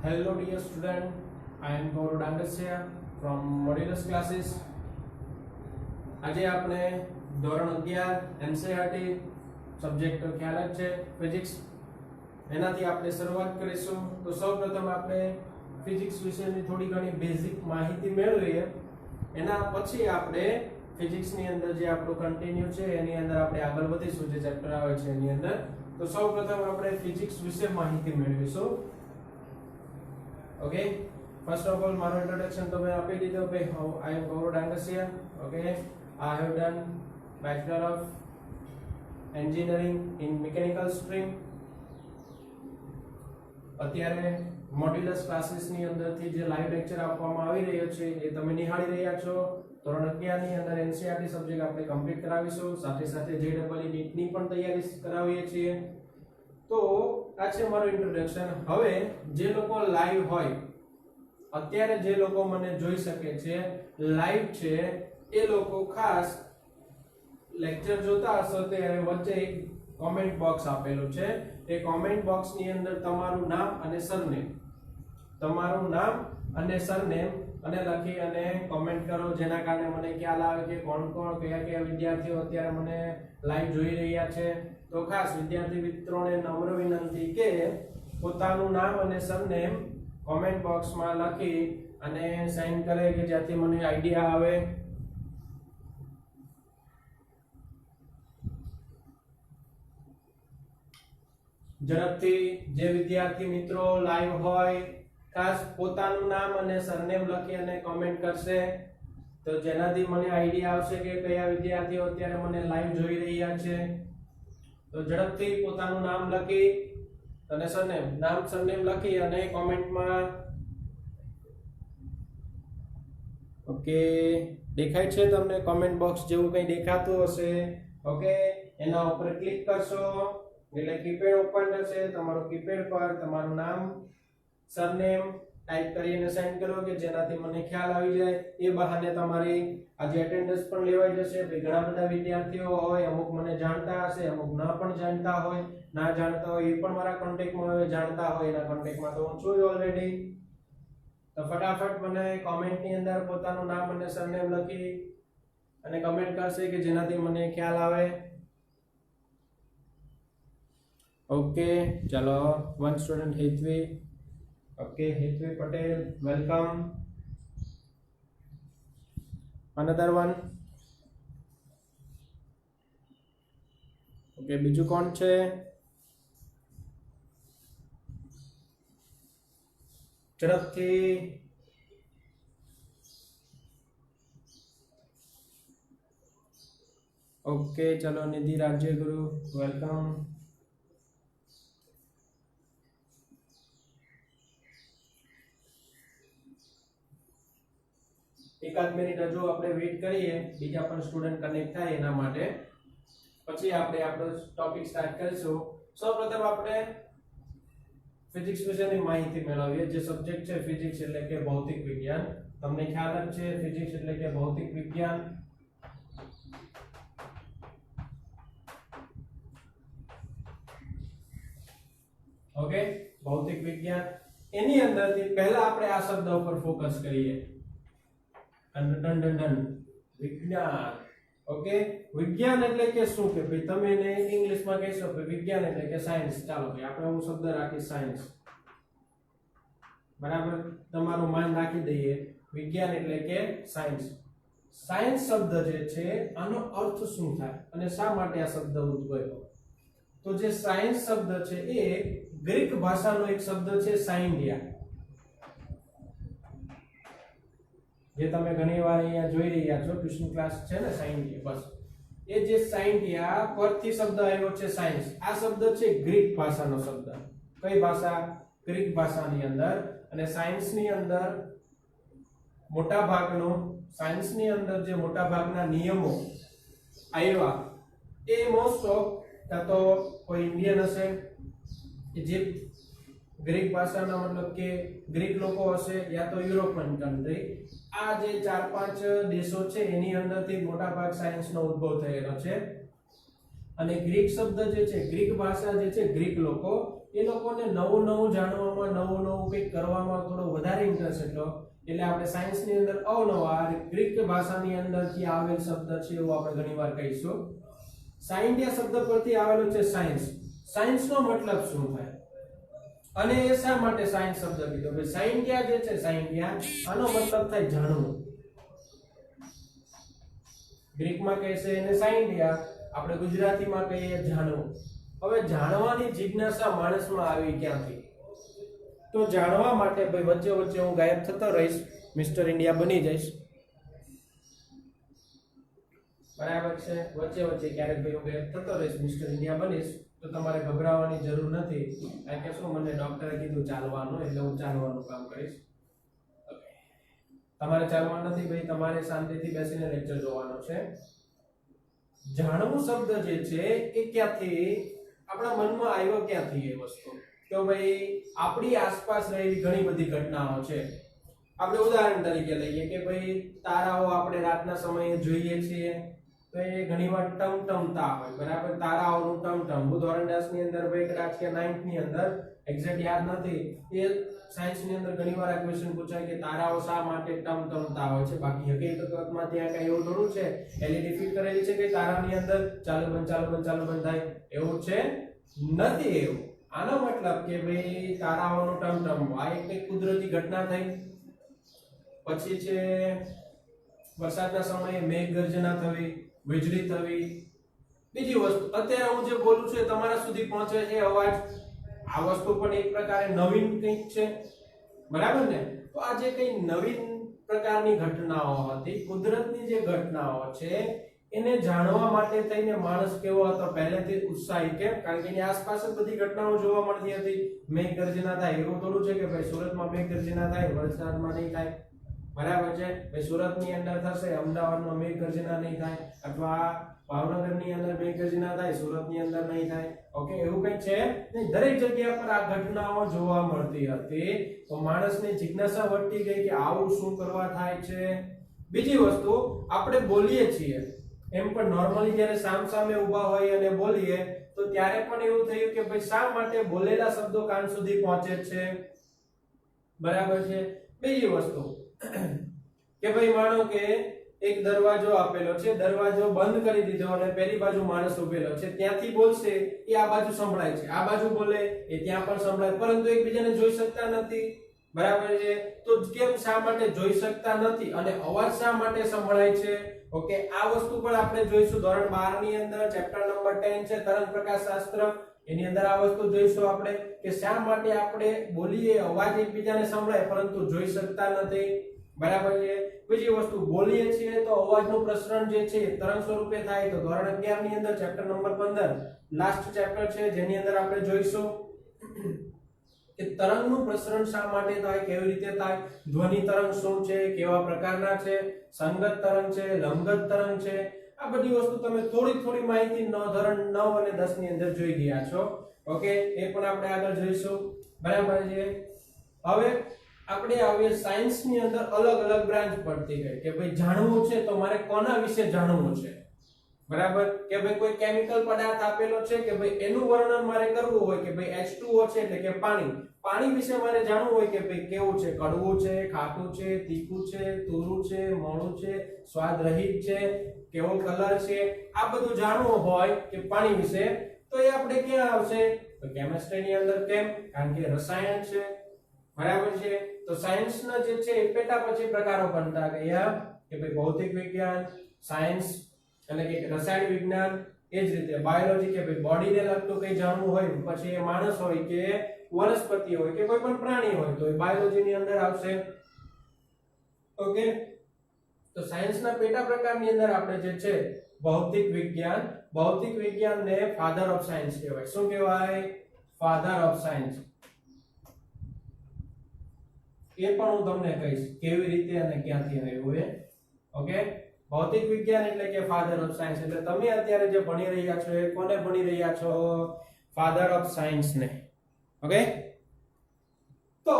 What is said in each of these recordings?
Hello dear student, I am Gaurav Dangasia from Modulus Classes. આજે આપણે ધોરણ 11 NCERT subject ખ્યાલ જ છે ફિઝિક્સ, એનાથી આપણે શરૂઆત કરીશું. તો સૌપ્રથમ આપણે ફિઝિક્સ વિશેની થોડી ઘણી બેઝિક માહિતી મેળવીએ. એના પછી આપણે ફિઝિક્સની અંદર જે આપણું કન્ટિન્યુ છે એની અંદર આપણે આગળ વધીશું, જે ચેપ્ટર આવે છે એની અંદર. તો સૌપ્રથમ આપણે ફિઝિક્સ વિશે માહિતી મેળવીશું. Okay, first of all, મારો introduction તો મેં આપી દીધો કે I am Gaurav Dangasia. Okay, I have done Bachelor of Engineering in Mechanical stream. અત્યારે મોડ્યુલસ ક્લાસીસ ની અંદરથી જે લાઈવ લેક્ચર આપવામાં આવી રહ્યો છે એ તમે નિહાળી રહ્યા છો. ધોરણ 11 ની અંદર NCERT સબ્જેક્ટ આપણે કમ્પ્લીટ કરાવીશું, સાથે સાથે JEE નીટ ની પણ તૈયારી કરાવીએ છીએ. તો આ છે મારું ઇન્ટ્રોડક્શન. હવે જે લોકો લાઈવ હોય, અત્યારે જે લોકો મને જોઈ શકે છે લાઈવ છે, એ લોકો ખાસ લેક્ચર જોતા હશો ત્યારે વચ્ચે એક કોમેન્ટ બોક્સ આપેલું છે. એ કોમેન્ટ બોક્સ ની અંદર તમારું નામ અને સરનેમ અને લખી અને કોમેન્ટ કરો, જેના કારણે મને ખ્યાલ આવે કે કોણ કયા વિદ્યાર્થીઓ અત્યારે મને લાઈવ જોઈ રહ્યા છે. તો ખાસ વિદ્યાર્થી મિત્રોને નમ્ર વિનંતી કે પોતાનું નામ અને સરનેમ કોમેન્ટ બોક્સમાં લખી અને સાઇન કરે કે જેથી મને આઈડિયા આવે. ઝડપથી જે વિદ્યાર્થી મિત્રો લાઈવ હોય ખાસ પોતાનું નામ અને સરનેમ લખી અને કોમેન્ટ કરશે, તો જેનાથી મને આઈડિયા આવશે કે કયા વિદ્યાર્થીઓ અત્યારે મને લાઈવ જોઈ રહ્યા છે. તો ઝડપથી પોતાનું નામ લખી અને સરનેમ લખી અને કોમેન્ટમાં ઓકે દેખાય છે તમને કોમેન્ટ બોક્સ જેવું કંઈ દેખાતું હશે. ઓકે, એના ઉપર ક્લિક કરશો એટલે કીપેડ ઓપન થશે. તમારું કીપેડ પર તમારું નામ સરનેમ ટાઈપ કરીને સેન્ડ કરો કે જેનાથી મને ખ્યાલ આવી જાય. એ બહાને તમારી આજે એટેન્ડન્સ પણ લેવાઈ જશે. ઘણા બધા વિદ્યાર્થીઓ હોય, અમુક મને જાણતા હશે, અમુક ન પણ જાણતા હોય. ના જાણતા હોય એ પણ મારા કોન્ટેક્ટમાં હોય, જાણતા હોય એના કોન્ટેક્ટમાં તો હું છું ઓલરેડી. તો ફટાફટ મને કોમેન્ટની અંદર પોતાનું નામ અને સરનેમ લખી અને કમેન્ટ કરશે કે જેનાથી મને ખ્યાલ આવે. ઓકે, ચલો one student Hetvi. Okay, Hetvi Patel, welcome. Another one. Okay, બીજું કોણ છે? ઝડપથી ઓકે, ચલો નિધિ રાજ્યગુરુ, વેલકમ. એકાદ મિનિટ હજુ આપણે વેઇટ કરીએ, બીજા પણ સ્ટુડન્ટ કનેક્ટ થાય એના માટે. પછી આપણે આપણો ટોપિક સ્ટાર્ટ કરીશું. સૌપ્રથમ આપણે ફિઝિક્સ વિશેની માહિતી મેળવીએ. જે સબ્જેક્ટ છે ફિઝિક્સ એટલે કે ભૌતિક વિજ્ઞાન. તમને ખ્યાલ જ છે ફિઝિક્સ એટલે કે ભૌતિક વિજ્ઞાન. ઓકે, ભૌતિક વિજ્ઞાન. એની અંદરથી પહેલા આપણે આ શબ્દ ઉપર ફોકસ કરીએ. વિજ્ઞાન. ઓકે, વિજ્ઞાન એટલે કે શું કે ભાઈ તમે એને ઇંગ્લિશમાં કહેશો કે વિજ્ઞાન એટલે કે સાયન્સ. ચાલો ભાઈ આપણે હું શબ્દ રાખી સાયન્સ, બરાબર. તમારું માન રાખી દઈએ વિજ્ઞાન એટલે કે સાયન્સ. સાયન્સ શબ્દ જે છે આનો અર્થ શું થાય અને શા માટે આ શબ્દ ઉદ્ભવ્યો? તો જે સાયન્સ શબ્દ છે એ ગ્રીક ભાષાનો એક શબ્દ છે સાયન્ટિયા, જે તમે ઘણી વાર અહીંયા જોઈ રહ્યા છો, ટ્યુશન ક્લાસ છે ને સાયન્ટિયા. બસ એ જે સાયન્ટિયા પરથી શબ્દ આવ્યો છે સાયન્સ. આ શબ્દ છે ગ્રીક ભાષાનો શબ્દ. કઈ ભાષા? ગ્રીક ભાષાની અંદર. અને સાયન્સની અંદર સાયન્સની અંદર જે મોટા ભાગના નિયમો આવ્યા એ મોસ્ટ ઓફ કાં તો કોઈ ઇન્ડિયન હશે, ઇજિપ્ત, ગ્રીક ભાષાના મતલબ કે ગ્રીક લોકો હશે, યા તો યુરોપિયન કન્ટ્રી. આ જે 4-5 દેશો છે એની અંદરથી મોટા ભાગ સાયન્સનો ઉદ્ભવ થયેલો છે. અને ગ્રીક શબ્દ જે છે, ગ્રીક ભાષા જે છે, ગ્રીક લોકો, એ લોકોને નવું નવું જાણવામાં, નવું નવું કંઈક કરવામાં થોડો વધારે ઇન્ટરેસ્ટ હતો. એટલે આપણે સાયન્સની અંદર અવનવા ગ્રીક ભાષાની અંદરથી આવેલ શબ્દ છે એવું આપણે ઘણીવાર કહીશું. સાયન્ટિયા શબ્દ પરથી આવેલો છે સાયન્સ. સાયન્સનો મતલબ શું થાય અને એ શા માટે સાયન્સ શબ્દ કીધો? ભાઈ સાયન્ટિયા જે છે, સાયન્ટિયા, આનો મતલબ થાય જાણવું. ગ્રીકમાં કહે છે એને સાયન્ટિયા, આપણે ગુજરાતીમાં કહીએ જાણવું. હવે જાણવાની જિજ્ઞાસા માણસમાં આવી ક્યાંથી? તો જાણવા માટે ભાઈ વચ્ચે વચ્ચે હું ગાયબ થતો રહીશ, મિસ્ટર ઇન્ડિયા બની જઈશ, બરાબર છે. વચ્ચે વચ્ચે ક્યારેક ભાઈ હું ગાયબ થતો રહીશ, મિસ્ટર ઇન્ડિયા બનીશ, તો તમારે ગભરાવાની જરૂર નથી. કારણ કે શું, મને ડોક્ટરે કીધું ચાલવાનું, એટલે હું ચાલવાનું કામ કરીશ. તમારે ચાલવાનું નથી ભાઈ, તમારે શાંતિથી બેસીને લેક્ચર જોવાનો છે. જાણવું શબ્દ જે છે એ ક્યાંથી આપણા મનમાં આવ્યો, ક્યાંથી એ વસ્તુ? તો ભાઈ આપણી આસપાસ રહેલી ઘણી બધી ઘટનાઓ છે. આપણે ઉદાહરણ તરીકે લઈએ કે ભાઈ તારાઓ આપણે રાતના સમયે જોઈએ છીએ, તો એ ઘણીવાર ટમટમતા હોય, બરાબર. તારાઓનું ટમટમ. હું ધોરણ 10 ની અંદર ભાઈ કદાચ કે 9th ની અંદર એક્ઝેક્ટ યાદ નથી, એ સાયન્સ ની અંદર ઘણીવાર આ ક્વેશ્ચન પૂછાય કે તારાઓ શા માટે ટમટમતા હોય છે. બાકી હકીકતમાં ત્યાં કઈ એવું થોડું છે, એલઈડી ફિટ કરેલી છે કે તારાની અંદર ચાલુ બંધ ચાલુ બંધ ચાલુ બંધ થાય, એવું છે નથી. એવું આનો મતલબ કે ભાઈ તારાઓનું ટમટમ આ એક કુદરતી ઘટના થઈ. પછી છે વરસાદના સમયે મેઘગર્જના થવી, વીજળી થવી. બીજી વસ્તુ, અત્યારે હું જે બોલું છું એ તમારા સુધી પહોંચે છે અવાજ, આ વસ્તુ પણ એક પ્રકારે નવીન કંઈક છે, બરાબર ને. તો આ જે કંઈ નવીન પ્રકારની ઘટનાઓ હતી, કુદરતની જે ઘટનાઓ છે, એને જાણવા માટે થઈને માણસ કેવો હતો, પહેલેથી ઉત્સાહી. કેમ? કારણ કે એની આસપાસ જ બધી ઘટનાઓ જોવા મળતી હતી. મેઘગર્જના થાય એવું થોડું છે કે ભાઈ સુરતમાં મેઘગર્જના થાય, વલસાડમાં નહીં થાય, બરાબર છે. ભાઈ સુરતની અંદર થશે, અમદાવાદમાં મેઘગર્જના નહીં થાય, અથવા ભાવનગરની અંદર મેઘગર્જના થાય, સુરતની અંદર નહીં થાય. ઓકે, એવું કંઈ છે નહીં. દરેક જગ્યા પર આ ઘટનાઓ જોવા મળતી હતી. તો માણસની જિજ્ઞાસા વધતી ગઈ કે આવું શું કરવા થાય છે. બીજી વસ્તુ, આપણે બોલીએ છીએ એમ પણ નોર્મલી જ્યારે સામસામે ઊભા હોય અને બોલીએ તો ત્યારે પણ એવું થયું કે ભાઈ શા માટે બોલેલા શબ્દો કાન સુધી પહોંચે છે, બરાબર છે. બીજી વસ્તુ કે ભાઈ માનો કે એક દરવાજો આપેલો છે, દરવાજો બંધ કરી દીધો અને પેલી બાજુ માણસ ઉભેલો છે, ત્યાંથી બોલશે એ આ બાજુ સંભળાય છે, આ બાજુ બોલે એ ત્યાં પણ સંભળાય, પરંતુ એકબીજાને જોઈ શકતા નથી, બરાબર છે. તો કેમ, શા માટે જોઈ શકતા નથી અને અવાજ શા માટે સંભળાય છે? ઓકે, આ વસ્તુ પણ આપણે જોઈશું ધોરણ 12 ની અંદર, ચેપ્ટર નંબર 10 છે તરંગ પ્રકાશ શાસ્ત્ર. એની અંદર આ વસ્તુ જોઈશું આપણે કે શા માટે આપણે બોલીએ, અવાજ એકબીજાને સંભળાય પરંતુ જોઈ શકતા નથી, બરાબર છે. બીજી વસ્તુ, બોલીએ છીએ તો અવાજનું પ્રસરણ જે છે તરંગ સ્વરૂપે થાય. તો ધોરણ 11 ની અંદર ચેપ્ટર નંબર 15 લાસ્ટ ચેપ્ટર છે, જેની અંદર આપણે જોઈશું કે તરંગનું પ્રસરણ શા માટે થાય, કેવી રીતે થાય, ધ્વનિ તરંગ શું છે, કેવા પ્રકારના છે, સંગત તરંગ છે, લંબગત તરંગ છે. આ બધી વસ્તુ તમે થોડી માહિતી ધોરણ 9 અને 10 ની અંદર જોઈ ગયા છો. ઓકે, એ પણ આપણે આગળ જોઈશું, બરાબર છે. હવે આપણે આવીએ સાયન્સ ની અંદર અલગ અલગ બ્રાન્ચ પડતી ગઈ કે ભાઈ જાણવું છે તો મારે કોના વિશે જાણવું છે, બરાબર. કે ભાઈ કોઈ કેમિકલ પદાર્થ આપેલો છે કે ભાઈ એનું વર્ણન મારે કરવું હોય કે ભાઈ H2O છે એટલે કે પાણી વિશે મારે જાણવું હોય કે ભાઈ કેવું છે, કડવું છે, ખાટું છે, તીખું છે, તુરું છે, મોળું છે, સ્વાદ રહિત છે, કેવો કલર છે, આ બધું જાણવું હોય કે પાણી વિશે, તો એ આપણે ક્યાં આવશે? તો કેમિસ્ટ્રી ની અંદર. કેમ? કારણ કે રસાયણ છે, બરાબર છે. તો સાયન્સના જે છે એ પેટા પછી પ્રકારો બનતા ગયા કે ભાઈ ભૌતિક વિજ્ઞાન, સાયન્સ એટલે કે રસાયણ વિજ્ઞાન, એ જ રીતે બાયોલોજી કે ભાઈ બોડીને લગતું કંઈ જાણવું હોય, પછી એ માણસ હોય કે વનસ્પતિ હોય કે કોઈ પણ પ્રાણી હોય તો એ બાયોલોજી ની અંદર આવશે. ઓકે, તો સાયન્સના પેટા પ્રકારની અંદર આપણે જે છે ભૌતિક વિજ્ઞાનને ફાધર ઓફ સાયન્સ કહેવાય. શું કહેવાય? Father of science. એ પણ હું તમને કહીશ કેવી રીતે અને ક્યાંથી આવ્યું એ. ઓકે, ભૌતિક વિજ્ઞાન એટલે કે ફાધર ઓફ સાયન્સ. એટલે તમે અત્યારે જે ભણી રહ્યા છો એ કોને ભણી રહ્યા છો? ફાધર ઓફ સાયન્સ ને. ઓકે, તો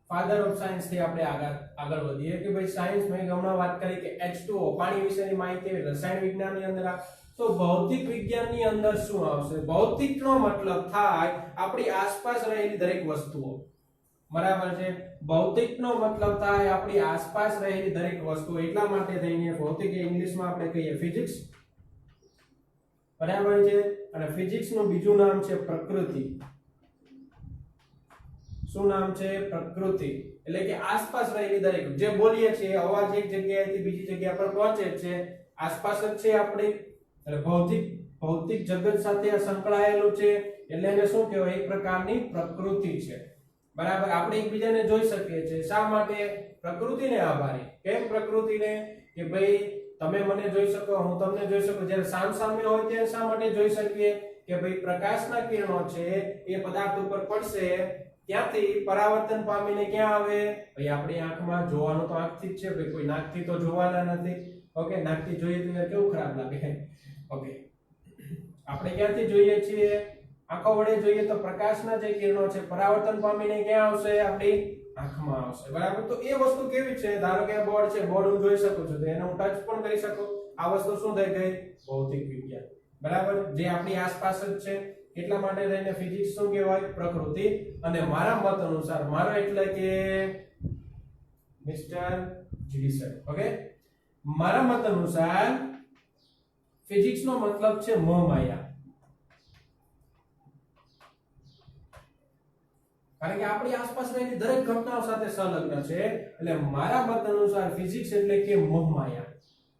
ફાધર ઓફ સાયન્સ થી આપણે આગળ વધીએ કે ભાઈ સાયન્સ મેં હમણાં વાત કરી કે H2O પાણી વિશેની માહિતી રસાયણ વિજ્ઞાનની અંદર તો ભૌતિક વિજ્ઞાનની અંદર શું આવશે? ભૌતિકનો મતલબ થાય આપણી આસપાસ રહેલી દરેક વસ્તુઓ, બરાબર છે? ભૌતિકનો મતલબ થાય આપણી આસપાસ રહેલી દરેક વસ્તુઓ, એટલા માટે થઈને ભૌતિક ઇંગ્લિશમાં આપણે કહીએ ફિઝિક્સ, બરાબર છે? અને ફિઝિક્સ નું બીજું નામ છે પ્રકૃતિ. શું નામ છે? પ્રકૃતિ. એટલે કે આસપાસ રહેલી દરેક જે બોલીએ છીએ અવાજ એક જગ્યાએથી બીજી જગ્યા પર પહોંચે છે, આસપાસ જ છે આપણે, એટલે ભૌતિક જગત સાથે આ સંકળાયેલું છે, એટલે એને શું કહેવાય? એક પ્રકારની પ્રકૃતિ છે, બરાબર? આપણે એકબીજાને જોઈ શકીએ છીએ. શા માટે? પ્રકૃતિને આભારી. કેમ પ્રકૃતિને? કે ભાઈ તમે મને જોઈ શકો, હું તમને જોઈ શકું. જ્યારે સામે હોય ત્યારે શા માટે જોઈ શકીએ? કે ભાઈ પ્રકાશના કિરણો છે એ પદાર્થ ઉપર પડશે, ત્યાંથી પરાવર્તન પામીને ક્યાં આવે? ભાઈ આપણી આંખમાં. જોવાનું તો આંખથી જ છે ભાઈ, કોઈ નાકથી તો જોવાના નથી. ઓકે, નાકથી જોઈએ તો કેવું ખરાબ લાગે. ઓકે, આપણે ક્યાંથી જોઈએ છીએ? આંખો વડે જોઈએ તો પ્રકાશના જે કિરણો છે પરાવર્તન પામીને ક્યાં આવશે? આપણી આંખમાં આવશે, બરાબર? તો એ વસ્તુ કેવી છે? ધારો કે આ બોર્ડ છે, બોર્ડ હું જોઈ શકું છું, તો એને હું ટચ પણ કરી શકું. આ વસ્તુ શું થઈ ગઈ? ભૌતિક વિજ્ઞાન, બરાબર? જે આપણી આસપાસ જ છે, એટલા માટે થઈને ફિઝિક્સ શું કહેવાય? પ્રકૃતિ. અને મારા મત અનુસાર, મારો એટલે કે મિસ્ટર જીડી સર, ઓકે, મારા મત અનુસાર ફિઝિક્સ નો મતલબ છે મોહમાયા. કારણ કે આપણી આસપાસ રહેલી દરેક ઘટનાઓ સાથે સંલગ્ન છે, એટલે મારા મત અનુસાર ફિઝિક્સ એટલે કે મોહમાયા,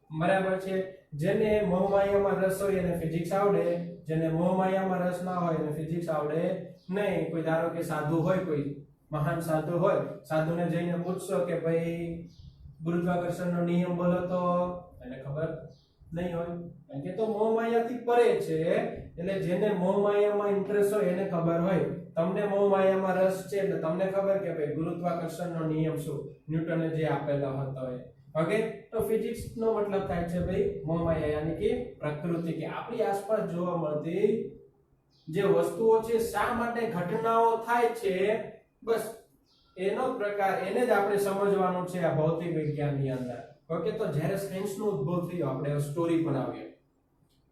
બરાબર છે? જેને મોહમાયામાં રસ હોય એને ફિઝિક્સ આવડે, જેને મોહમાયામાં રસ ના હોય એને ફિઝિક્સ આવડે નહીં. કોઈ ધારો કે સાધુ હોય, કોઈ મહાન સાધુ હોય, સાધુને જઈને પૂછશો કે ભાઈ ગુરુત્વાકર્ષણનો નિયમ બોલો, તો એને ખબર નહીં હોય, કારણ કે તો મોહમાયાથી પરે છે. એટલે જેને મોહમાયામાં ઇન્ટરેસ્ટ હોય એને ખબર હોય. તમને મોહમાયામાં રસ છે એટલે તમને ખબર કે ભાઈ ગુરુત્વાકર્ષણનો નિયમ શું, ન્યૂટને જે આપેલો હતો એ. ઓકે, તો ફિઝિક્સ નો મતલબ થાય છે ભાઈ મોહમાયા, યાની કે પ્રકૃતિ, કે આપણી આસપાસ જોવા મળતી જે વસ્તુઓ છે, શા માટે ઘટનાઓ થાય છે, બસ એનો પ્રકાર, એને જ આપણે સમજવાનું છે આ ભૌતિક વિજ્ઞાનની અંદર. ઓકે, તો જ્યારે સાયન્સનો ઉદ્ભવ થયો, આપણે સ્ટોરી પર આવીએ.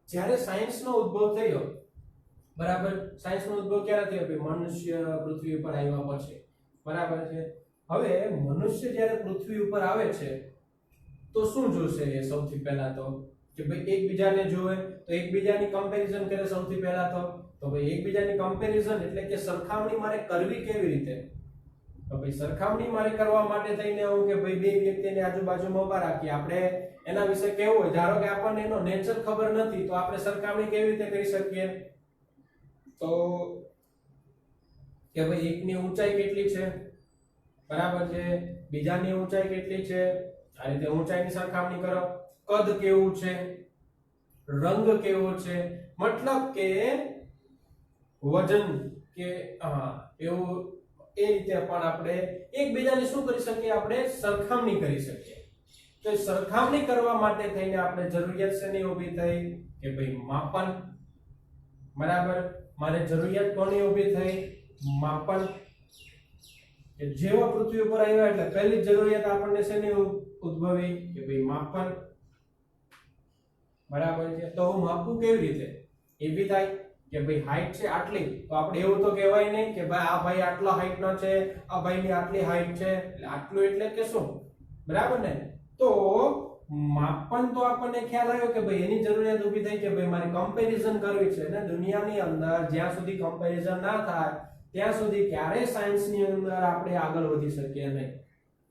જ્યારે સાયન્સનો ઉદ્ભવ થયો, બરાબર? સાયન્સનો ઉદ્ભવ ક્યારે થયો? ભાઈ મનુષ્ય પૃથ્વી ઉપર આવ્યા પછી, બરાબર છે? હવે મનુષ્ય જ્યારે પૃથ્વી ઉપર આવે છે તો શું જોશે? એ સૌથી પહેલા તો કે ભાઈ એકબીજાને જોવે, તો એકબીજાની કમ્પેરિઝન કરે સૌથી પહેલા તો ભાઈ એકબીજાની કમ્પેરિઝન એટલે કે સરખામણી મારે કરવી કેવી રીતે? તો ભાઈ સરખામણી મારે કરવા માટે થઈને એવું કે ભાઈ બે વ્યક્તિને આજુબાજુમાં ઉભા રાખીએ, આપણે એના વિશે કેવું હોય, ધારો કે આપણને એનો નેચર ખબર નથી, તો આપણે સરખામણી કેવી રીતે કરી શકીએ? તો કે ભાઈ એકની ઊંચાઈ કેટલી છે, બરાબર છે? બીજાની ઊંચાઈ કેટલી છે, આ રીતે ઊંચાઈની સરખામણી કરો. કદ કેવું છે, રંગ કેવો છે, મતલબ કે વજન કે એવું, એ રીતે પણ આપણે એકબીજાની શું કરી શકીએ? આપણે સરખામણી કરી શકીએ. તો સરખામણી કરવા માટે થઈને આપણે જરૂરિયાત શેની ઊભી થઈ? કે ભાઈ માપન, બરાબર? મારે જરૂરિયાત કોની ઊભી થઈ? માપન. કે જેવા પૃથ્વી ઉપર આવ્યા એટલે પહેલી જરૂરિયાત આપણને શેની ઉદ્ભવી? કે ભાઈ માપન, બરાબર છે? તો હું માપું કેવી રીતે? એ બી થાય કે ભાઈ હાઈટ છે આટલી, તો આપણે એવું તો કહેવાય નહીં કે ભાઈ આ ભાઈ આટલો હાઈટ નો છે, આ ભાઈની આટલી હાઈટ છે, એટલે આટલું એટલે કે શું, બરાબર ને? તો માપન તો આપણને ખ્યાલ આવ્યો કે ભાઈ એની જરૂરિયાત ઊભી થઈ કે ભાઈ મારે કમ્પેરિઝન કરવી છે ને દુનિયાની અંદર. જ્યાં સુધી કમ્પેરિઝન ના થાય ત્યાં સુધી ક્યારેય સાયન્સની અંદર આપણે આગળ વધી શકીએ નહીં.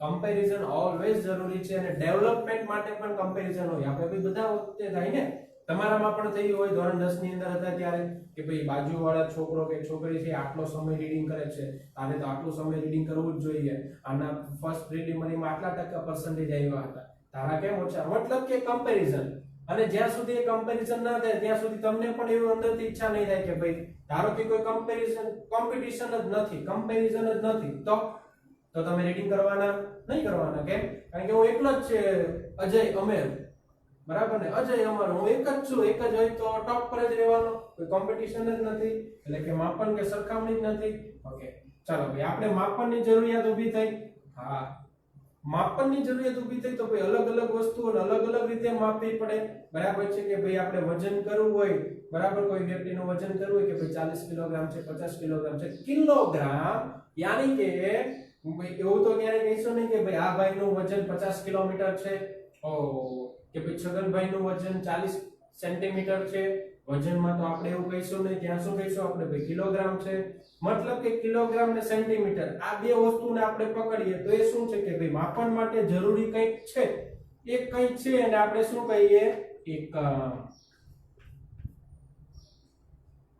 કમ્પેરિઝન ઓલવેઝ જરૂરી છે, અને ડેવલપમેન્ટ માટે પણ કમ્પેરિઝન હોય. આપણે બધા વખતે થાય ને, તમારામાં પણ થયું હોય ધોરણ 10 ની અંદર હતા ત્યારે કે ભાઈ બાજુવાળા છોકરો કે છોકરી છે આટલો સમય રીડિંગ કરે છે, આને તો આટલો સમય રીડિંગ કરવું જ જોઈએ, આના ફર્સ્ટ પ્રિલિમિનરીમાં આટલા ટકા પર્સન્ટેજ આવ્યા હતા, તારા કેમ ઓછા? મતલબ કે કમ્પેરિઝન. અને જ્યાં સુધી એ કમ્પેરિઝન ના થાય ત્યાં સુધી તમને પણ એવું અંદરથી ઈચ્છા નહીં થાય કે ભાઈ ધારો કે કોઈ કોમ્પિટિશન જ નથી, કમ્પેરિઝન જ નથી, તો તમે રીડિંગ કરવાના નહીં કરવાના. કેમ? કારણ કે હું એકલો જ છે, અજય અમેર, બરાબર ને? અજય અમર, હું એક જ છું, એક જ હોય તો ટોપ પર જ રહેવાનો, કોઈ કોમ્પિટિશન જ નથી, એટલે કે માપન કે સરખામણી જ નથી. ઓકે, ચાલો ભાઈ આપણે માપનની જરૂરિયાત ઊભી થઈ. હા, માપનની જરૂરિયાત ઊભી થઈ તો ભાઈ અલગ અલગ વસ્તુઓને અલગ અલગ રીતે માપવી પડે. બરાબર છે કે ભાઈ આપણે વજન કરવું હોય, બરાબર, કોઈ વ્યક્તિનું વજન કરવું હોય કે ભાઈ 40 કિલોગ્રામ છે, 50 કિલોગ્રામ છે, કિલોગ્રામ, યાની કે ભાઈ એવું તો ક્યારે કહીશું નહીં કે ભાઈ આ ભાઈનું વજન 50 કિલોમીટર છે, કે ભાઈ છગનભાઈનું વજન 40 સેન્ટીમીટર છે. વજનમાં તો આપણે એવું કહીશું નહીં, ત્યાં શું કહીશું આપણે ભાઈ કિલોગ્રામ છે. મતલબ કે કિલોગ્રામ ને સેન્ટીમીટર આ બે વસ્તુને આપણે પકડીએ તો એ શું છે કે ભાઈ માપન માટે જરૂરી કંઈક છે, એ કંઈક છે અને આપણે શું કહીએ, એકમ.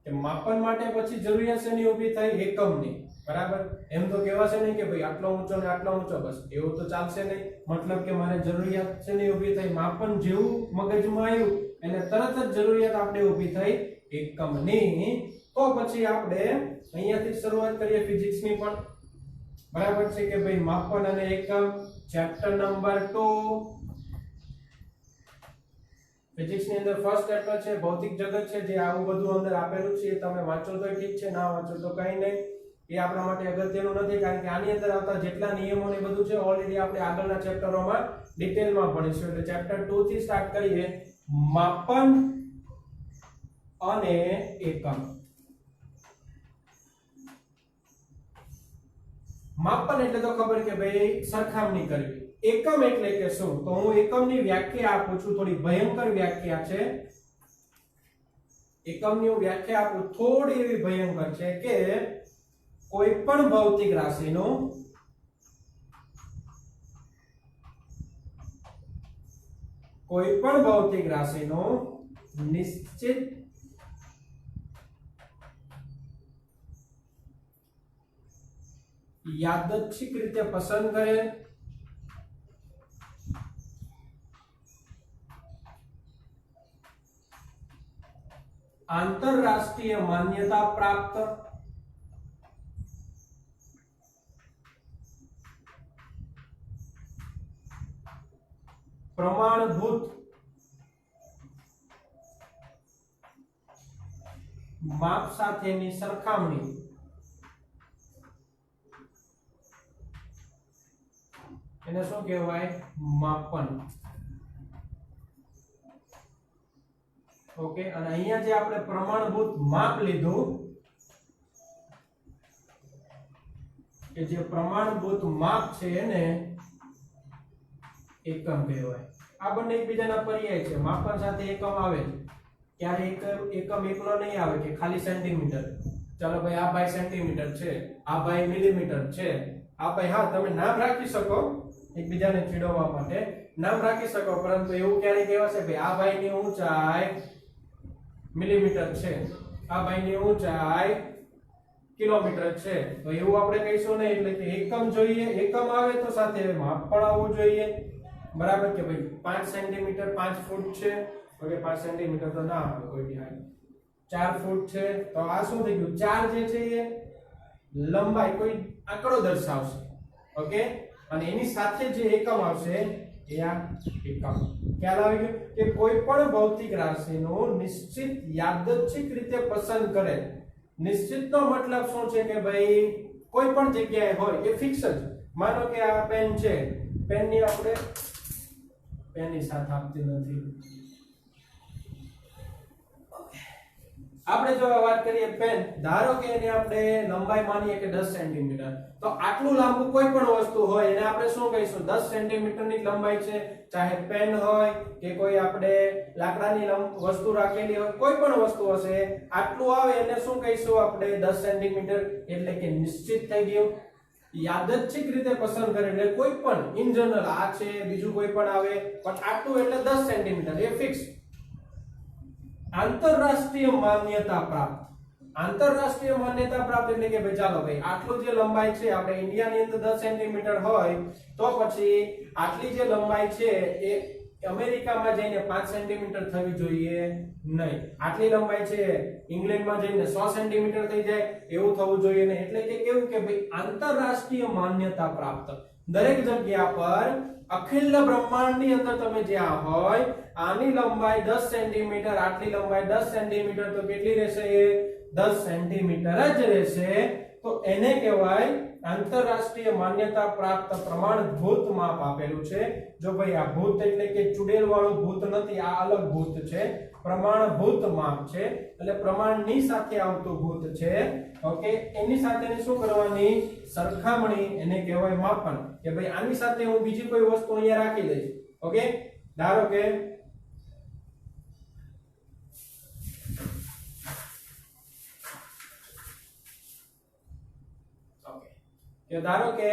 કે માપન માટે પછી જરૂરિયાત શેની ઊભી થઈ, એકમની. બરાબર, એમ તો કહેવાશે નહીં કે ભાઈ આટલો ઊંચો ને આટલો ઊંચો, બસ એવું તો ચાલશે નહીં. મતલબ કે મારે જરૂરિયાત શેની ઊભી થઈ, માપન જેવું મગજમાં આવ્યું એટલે તરત જ જરૂરિયાત આપણે ઊભી થઈ એકમની. તો પછી આપણે અહીંયાથી શરૂઆત કરીએ ફિઝિક્સની પણ. બરાબર છે કે ભાઈ માપન અને એકમ, ચેપ્ટર નંબર 2. ફિઝિક્સ ની અંદર ફર્સ્ટ ચેપ્ટર છે ભૌતિક જગત છે. જે આવું બધું અંદર આપેલું છે તમે વાંચો તો ઠીક છે, ના વાંચો તો કંઈ નહીં, એ આપણા માટે અગત્યનું નથી. કારણ કે આની અંદર આવતા જેટલા નિયમો ને બધું છે ઓલરેડી આપણે આગળના ચેપ્ટરોમાં ડિટેલમાં ભણીશું. એટલે ચેપ્ટર 2 થી સ્ટાર્ટ કરીએ, માપન અને એકમ. માપન એટલે તો ખબર કે ભાઈ સરખામણી કરવી. એકમ એટલે કે શું, તો હું એકમની વ્યાખ્યા આપું છું, થોડી ભયંકર વ્યાખ્યા છે. એકમની હું વ્યાખ્યા આપું થોડી એવી ભયંકર છે કે કોઈ પણ ભૌતિક રાશિનું નિશ્ચિત યાદચ્છિક રીતે પસંદ કરે, આંતરરાષ્ટ્રીય માન્યતા પ્રાપ્ત, પ્રમાણભૂત માપ સાથેની સરખામણી, એને શું કહેવાય, માપન. ઓકે, અને અહીંયા જે આપણે પ્રમાણભૂત માપ લીધું, કે જે પ્રમાણભૂત માપ છે એને એકમ કહેવાય. આ બંને એકબીજાના પર્યાય છે. માપન સાથે એકમ આવે છે. ક્યારે એકમ એકલો નહીં આવે કે ખાલી સેન્ટીમીટર. ચાલો ભાઈ આ ભાઈ સેન્ટીમીટર છે, આ ભાઈ મિલીમીટર છે, આ ભાઈ, હા તમે નામ રાખી શકો એકબીજાને ચીડવવા માટે, નામ રાખી શકો, પરંતુ એવું ક્યારે કહેવાશે ભાઈ આ ભાઈની ઊંચાઈ મિલીમીટર છે, આ ભાઈની ઊંચાઈ કિલોમીટર છે, તો એવું આપણે કહીશું નહીં. એટલે કે એકમ જોઈએ, એકમ આવે તો સાથે માપ પણ આવવું જોઈએ. બરાબર કે ભાઈ 5 સેન્ટીમીટર 5 ફૂટ છે, ઓકે 5 સેન્ટીમીટર તો ના આવે કોઈ બી હાઈ, 4 ફૂટ છે, તો આ શું થઈ ગયું, 4 જે છે એ લંબાઈ કોઈ આંકડો દર્શાવશે. ઓકે, અને એની સાથે જે એકમ આવશે એ આ એકમ. ખ્યાલ આવી ગયો કે કોઈ પણ ભૌતિક રાશિનું નિશ્ચિત યાદચ્છિક રીતે પસંદ કરે. નિશ્ચિતનો મતલબ શું છે કે ભાઈ કોઈ પણ જગ્યાએ હોય એ ફિક્સ જ. માનો કે આ પેન છે, પેનની આપણે પેનની સાથ આપતી નથી. આપણે જો વાત કરીએ પેન, ધારો કે એની આપણે લંબાઈ માનીએ કે 10 સેન્ટીમીટર, તો આટલું લાંબુ કોઈ પણ વસ્તુ હોય એને આપણે શું કહીશું, 10 સેન્ટીમીટરની લંબાઈ છે. ચાહે પેન હોય કે કોઈ આપણે લાકડાની વસ્તુ રાખેલી હોય, કોઈ પણ વસ્તુ હશે, આટલું આવે એને શું કહીશું આપણે 10 સેન્ટીમીટર. એટલે કે નિશ્ચિત થઈ ગયું. યાદચ્છિક રીતે પસંદ કરે એટલે કોઈ પણ ઇન જનરલ આ છે, બીજું કોઈ પણ આવે, પણ આટલું એટલે 10 સેન્ટીમીટર એ ફિક્સ. આંતરરાષ્ટ્રીય માન્યતા પ્રાપ્ત. આંતરરાષ્ટ્રીય માન્યતા પ્રાપ્ત એટલે કે ભાઈ ચાલો ભાઈ આટલું જે લંબાઈ છે, આપણે ઇન્ડિયાની અંદર 10 સેન્ટીમીટર હોય તો પછી આટલી જે લંબાઈ છે એ અમેરિકામાં જઈને 5 સેન્ટીમીટર થવી જોઈએ નહીં. આટલી લંબાઈ છે ઇંગ્લેન્ડમાં જઈને 100 સેન્ટીમીટર થઈ જાય એવું થવું જોઈએ નહીં. એટલે કે કેવું કે ભાઈ આંતરરાષ્ટ્રીય માન્યતા પ્રાપ્ત દરેક જગ્યા પર અખિલ બ્રહ્માંડની અંદર તમે જ્યાં હોય, આની લંબાઈ 10 સેન્ટીમીટર, આટલી લંબાઈ 10 સેન્ટીમીટર, તો કેટલી રહેશે, એ 10 સેન્ટીમીટર જ રહેશે. તો એને કહેવાય આંતરરાષ્ટ્રીય માન્યતા પ્રાપ્ત પ્રમાણભૂત માપ આપેલું છે. જો ભાઈ આ ભૂત એટલે કે ચુડેલ વાળું ભૂત નથી, આ અલગ ભૂત છે. પ્રમાણભૂત માપ છે એટલે પ્રમાણની સાથે આવતું ભૂત છે. ઓકે, એની સાથે શું કરવાની? સરખામણી, એને કહેવાય માપન. કે ભાઈ આની સાથે હું બીજી કોઈ વસ્તુ અહીંયા રાખી દઈશ. ઓકે, ધારો કે ધારો કે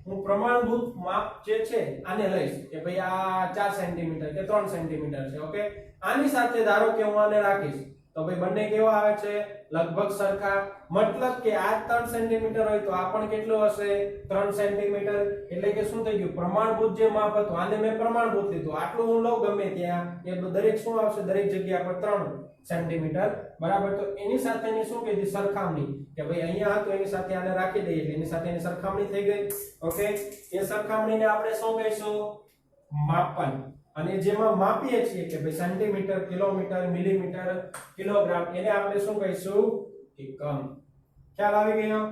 હું પ્રમાણભૂત માપ જે છે આને લઈશ કે ભાઈ આ 4 સેન્ટીમીટર કે 3 સેન્ટીમીટર છે. ઓકે, આની સાથે ધારો કે હું આને રાખીશ તો ભાઈ બંને કેવા આવે છે? લગભગ સરખા. મતલબ કે આ 3 સેન્ટીમીટર હોય તો આ પણ કેટલું હશે? 3 સેન્ટીમીટર. એટલે કે શું થઈ ગયું? પ્રમાણભૂત જે માપ હતું આને મેં પ્રમાણભૂત લીધું. આટલું હું લઉં ગમે ત્યાં, એ દરેક શું આવશે? દરેક જગ્યા પર 3 સેન્ટીમીટર. બરાબર. તો એની સાથેની શું કીધી? સરખામણી. કે ભાઈ અહીંયા હતું એની સાથે આને રાખી દઈએ એટલે એની સાથે એની સરખામણી થઈ ગઈ. ઓકે, એ સરખામણીને આપણે શું કહીશું? માપન. અને જેમાં માપીએ છીએ કે ભાઈ સેન્ટીમીટર, કિલોમીટર, મિલીમીટર, કિલોગ્રામ, એને આપણે શું કહીશું? એકમ. ખ્યાલ આવી ગયો?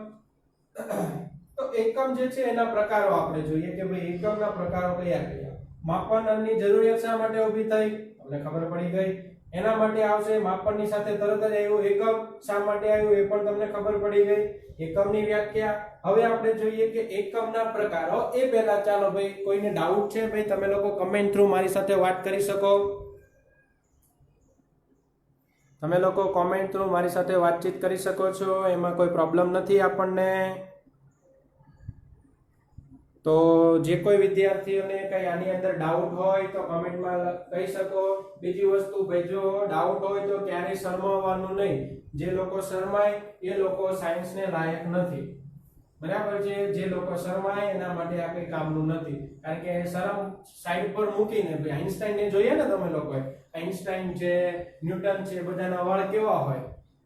તો એકમ જે છે એના પ્રકારો આપણે જોઈએ કે ભાઈ એકમના પ્રકારો કયા કયા. માપનની જરૂરિયાત શા માટે ઊભી થઈ? તમને ખબર પડી ગઈ. એના માટે આવશે માપનની સાથે તરત જ આવ્યું એકમ. શા માટે આવ્યું એ પણ તમને ખબર પડી ગઈ. એકમની વ્યાખ્યા. હવે આપણે જોઈએ કે એકમના પ્રકારો. એ પહેલા ચાલો ભાઈ કોઈને ડાઉટ છે? ભાઈ તમે લોકો કમેન્ટ થ્રુ મારી સાથે વાત કરી શકો. તમે લોકો કોમેન્ટ થ્રુ મારી સાથે વાતચીત કરી શકો છો, એમાં કોઈ પ્રોબ્લેમ નથી આપણને. તો જે કોઈ વિદ્યાર્થીઓને કઈ આની અંદર ડાઉટ હોય તો કમેન્ટમાં કહી શકો. બીજી વસ્તુ ભાઈ જો ડાઉટ હોય તો ક્યારેય શરમાવાનું નહીં. જે લોકો શરમાય એ લોકો સાયન્સને લાયક નથી. બરાબર છે? જે લોકો શરમાય એના માટે આ કઈ કામનું નથી. કારણ કે શરમ સાઈડ પર મૂકીને ભાઈ આઈન્સ્ટાઈનને જોઈએ ને તમે લોકોએ. આઈન્સ્ટાઈન છે, ન્યૂટન છે, બધાના વાળ કેવા હોય?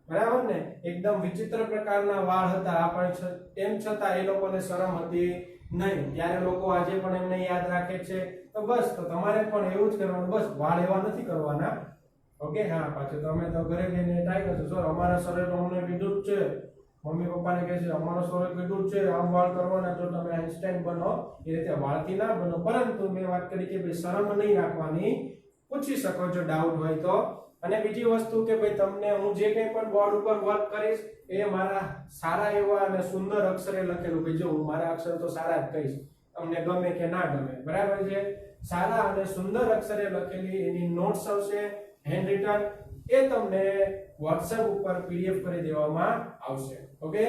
બરાબર ને? એકદમ વિચિત્ર પ્રકારના વાળ હતા. આપણે એમ છતાં એ લોકોને શરમ હતી નહીં. ત્યારે લોકો આજે પણ એમને યાદ રાખે છે. તો બસ, તો તમારે પણ એવું જ કરવાનું. બસ વાળ એવા નથી કરવાના. ઓકે, હા, પાછું તમે તો ઘરે જઈને ટ્રાય કરશો. સર અમારા સરે તો અમને કીધું જ છે, મમ્મી પપ્પાને કહે છે અમારો સરે કીધું જ છે આમ વાળ કરવાના. જો તમે આઈન્સ્ટાઈન બનો એ રીતે વાળથી ના બનો. પરંતુ મેં વાત કરી કે ભાઈ શરમ નહીં રાખવાની. પૂછી શકો છો ડાઉટ હોય તો. અને બીજી વસ્તુ કે ભાઈ તમને હું જે કંઈ પણ બોર્ડ ઉપર વર્ક કરીશ એ મારા સારા એવા અને સુંદર અક્ષરે લખેલું. ભાઈ જો હું મારા અક્ષર તો સારા જ કહીશ, તમને ગમે કે ના ગમે. બરાબર છે? સારા અને સુંદર અક્ષરે લખેલી એની નોટ્સ આવશે, હેન્ડ રિટન. એ તમને WhatsApp ઉપર PDF કરી દેવામાં આવશે. ઓકે,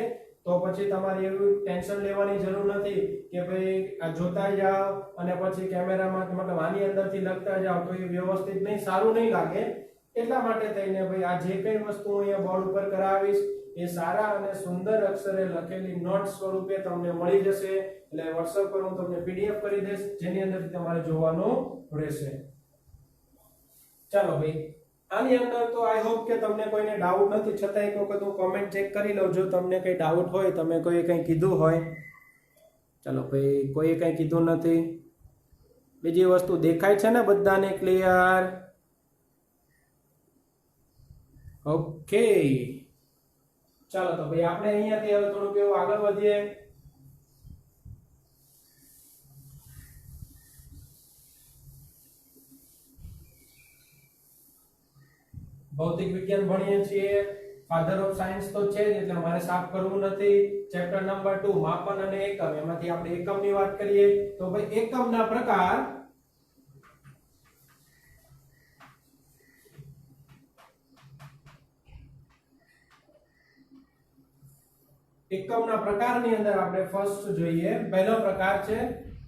તો પછી તમારે એવું ટેન્શન લેવાની જરૂર નથી કે ભાઈ આ જોતા જાઓ અને પછી કેમેરામાં મતલબ આની અંદરથી લખતા જાઓ તો એ વ્યવસ્થિત નહીં, સારું નહીં લાગે. એટલા માટે થઈને ભાઈ આ જે કઈ વસ્તુ અહીંયા બોર્ડ ઉપર કરાવીશ એ સારા અને સુંદર અક્ષરે લખેલી નોટ્સ સ્વરૂપે તમને મળી જશે. એટલે WhatsApp પર હું તમને PDF કરી દઈશ જેની અંદરથી તમારે જોવાનું રહેશે. ચાલો ભાઈ, આની અંદર તો આઈ હોપ કે તમને કોઈને ડાઉટ નથી. છતાં એક વખત હું કોમેન્ટ ચેક કરી લઉં. જો તમને કઈ ડાઉટ હોય, તમે કોઈ કંઈ કીધું હોય. ચાલો ભાઈ, કોઈ કંઈ કીધું નથી. બીજી વસ્તુ દેખાય છે ને બધાને ક્લિયર? ઓકે, ચાલો તો ભાઈ આપણે અહીંયાથી હવે થોડુંક એવું આગળ વધીએ. ભૌતિક વિજ્ઞાન ભણીએ છીએ. ફાધર ઓફ સાયન્સ તો છે જ, એટલે મારે સાફ કરવું નથી. ચેપ્ટર નંબર 2 માપન અને એકમ. એમાંથી આપણે એકમની વાત કરીએ તો ભાઈ એકમના પ્રકાર. એકમના પ્રકારની અંદર આપણે ફર્સ્ટ જોઈએ. પહેલો પ્રકાર છે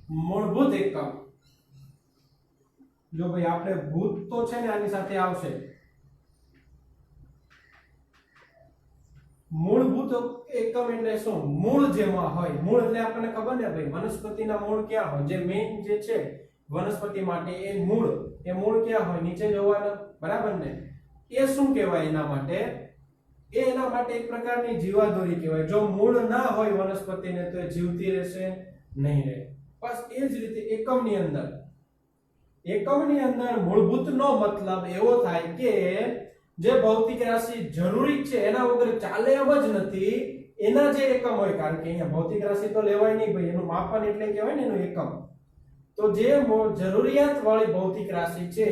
મૂળભૂત એકમ. જો ભાઈ આપણે ભૂત તો છે ને આની સાથે આવશે. મૂળભૂત એકમ એટલે શું? મૂળ જેમાં હોય. મૂળ એટલે આપણને ખબર ને ભાઈ વનસ્પતિના મૂળ ક્યાં હોય? જે મેઇન જે છે વનસ્પતિ માટે એ મૂળ ક્યાં હોય? નીચે જ હોવાના. બરાબર ને? એ શું કહેવાય એના માટે? એના માટે એક પ્રકારની જીવાદોરી કહેવાય. જો મૂળ ના હોય વનસ્પતિને તો એ જીવતી રહેશે નહીં રહે. બસ એ જ રીતે એકમની અંદર મૂળભૂતનો મતલબ એવો થાય કે જે ભૌતિક રાશિ જરૂરી છે એના વગર ચાલે એમ જ નથી એના જે એકમ હોય, કારણ કે અહીંયા ભૌતિક રાશિ તો લેવાય નહીં ભાઈ, એનું માપન એટલે કહેવાય ને એનું એકમ. તો જે જરૂરિયાત વાળી ભૌતિક રાશિ છે